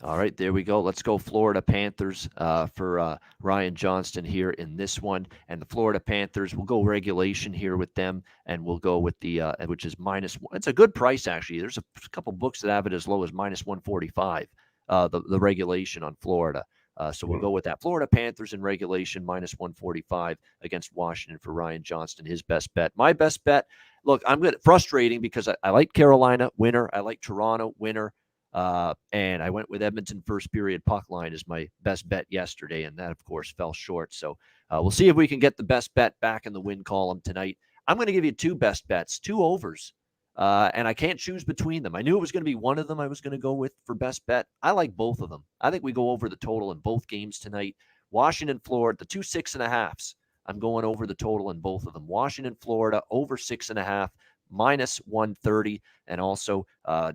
All right, there we go. Let's go Florida Panthers for Ryan Johnston here in this one. And the Florida Panthers, we'll go regulation here with them, and we'll go with the which is -1. It's a good price, actually. There's a couple books that have it as low as -145, the regulation on Florida. So we'll go with that. Florida Panthers in regulation, -145 against Washington for Ryan Johnston, his best bet. My best bet, look, I'm good. Frustrating because I like Carolina, winner. I like Toronto, winner. And I went with Edmonton first period puck line as my best bet yesterday, and that, of course, fell short. So we'll see if we can get the best bet back in the win column tonight. I'm going to give you two best bets, two overs, and I can't choose between them. I knew it was going to be one of them I was going to go with for best bet. I like both of them. I think we go over the total in both games tonight. Washington, Florida, the 2 6.5s. I'm going over the total in both of them. Washington, Florida, over 6.5, -130, and also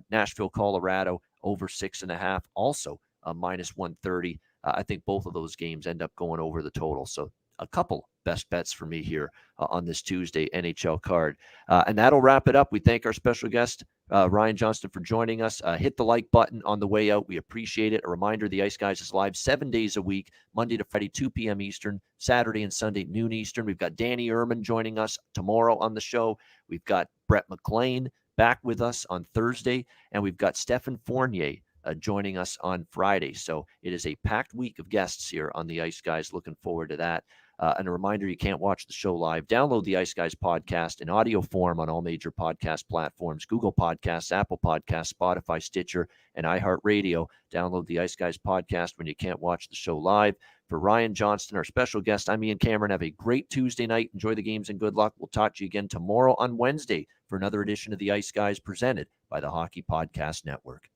Nashville, Colorado, over 6.5, also -130. I think both of those games end up going over the total. So a couple best bets for me here on this Tuesday NHL card. And that'll wrap it up. We thank our special guest, Ryan Johnston, for joining us. Hit the like button on the way out. We appreciate it. A reminder, the Ice Guys is live 7 days a week, Monday to Friday, 2 p.m. Eastern, Saturday and Sunday, noon Eastern. We've got Danny Ehrman joining us tomorrow on the show. We've got Brett McLean back with us on Thursday, and we've got Stephen Fournier joining us on Friday. So it is a packed week of guests here on the Ice Guys. Looking forward to that. And a reminder, you can't watch the show live. Download the Ice Guys podcast in audio form on all major podcast platforms, Google Podcasts, Apple Podcasts, Spotify, Stitcher, and iHeartRadio. Download the Ice Guys podcast when you can't watch the show live. For Ryan Johnston, our special guest, I'm Ian Cameron. Have a great Tuesday night. Enjoy the games and good luck. We'll talk to you again tomorrow on Wednesday for another edition of the Ice Guys presented by the Hockey Podcast Network.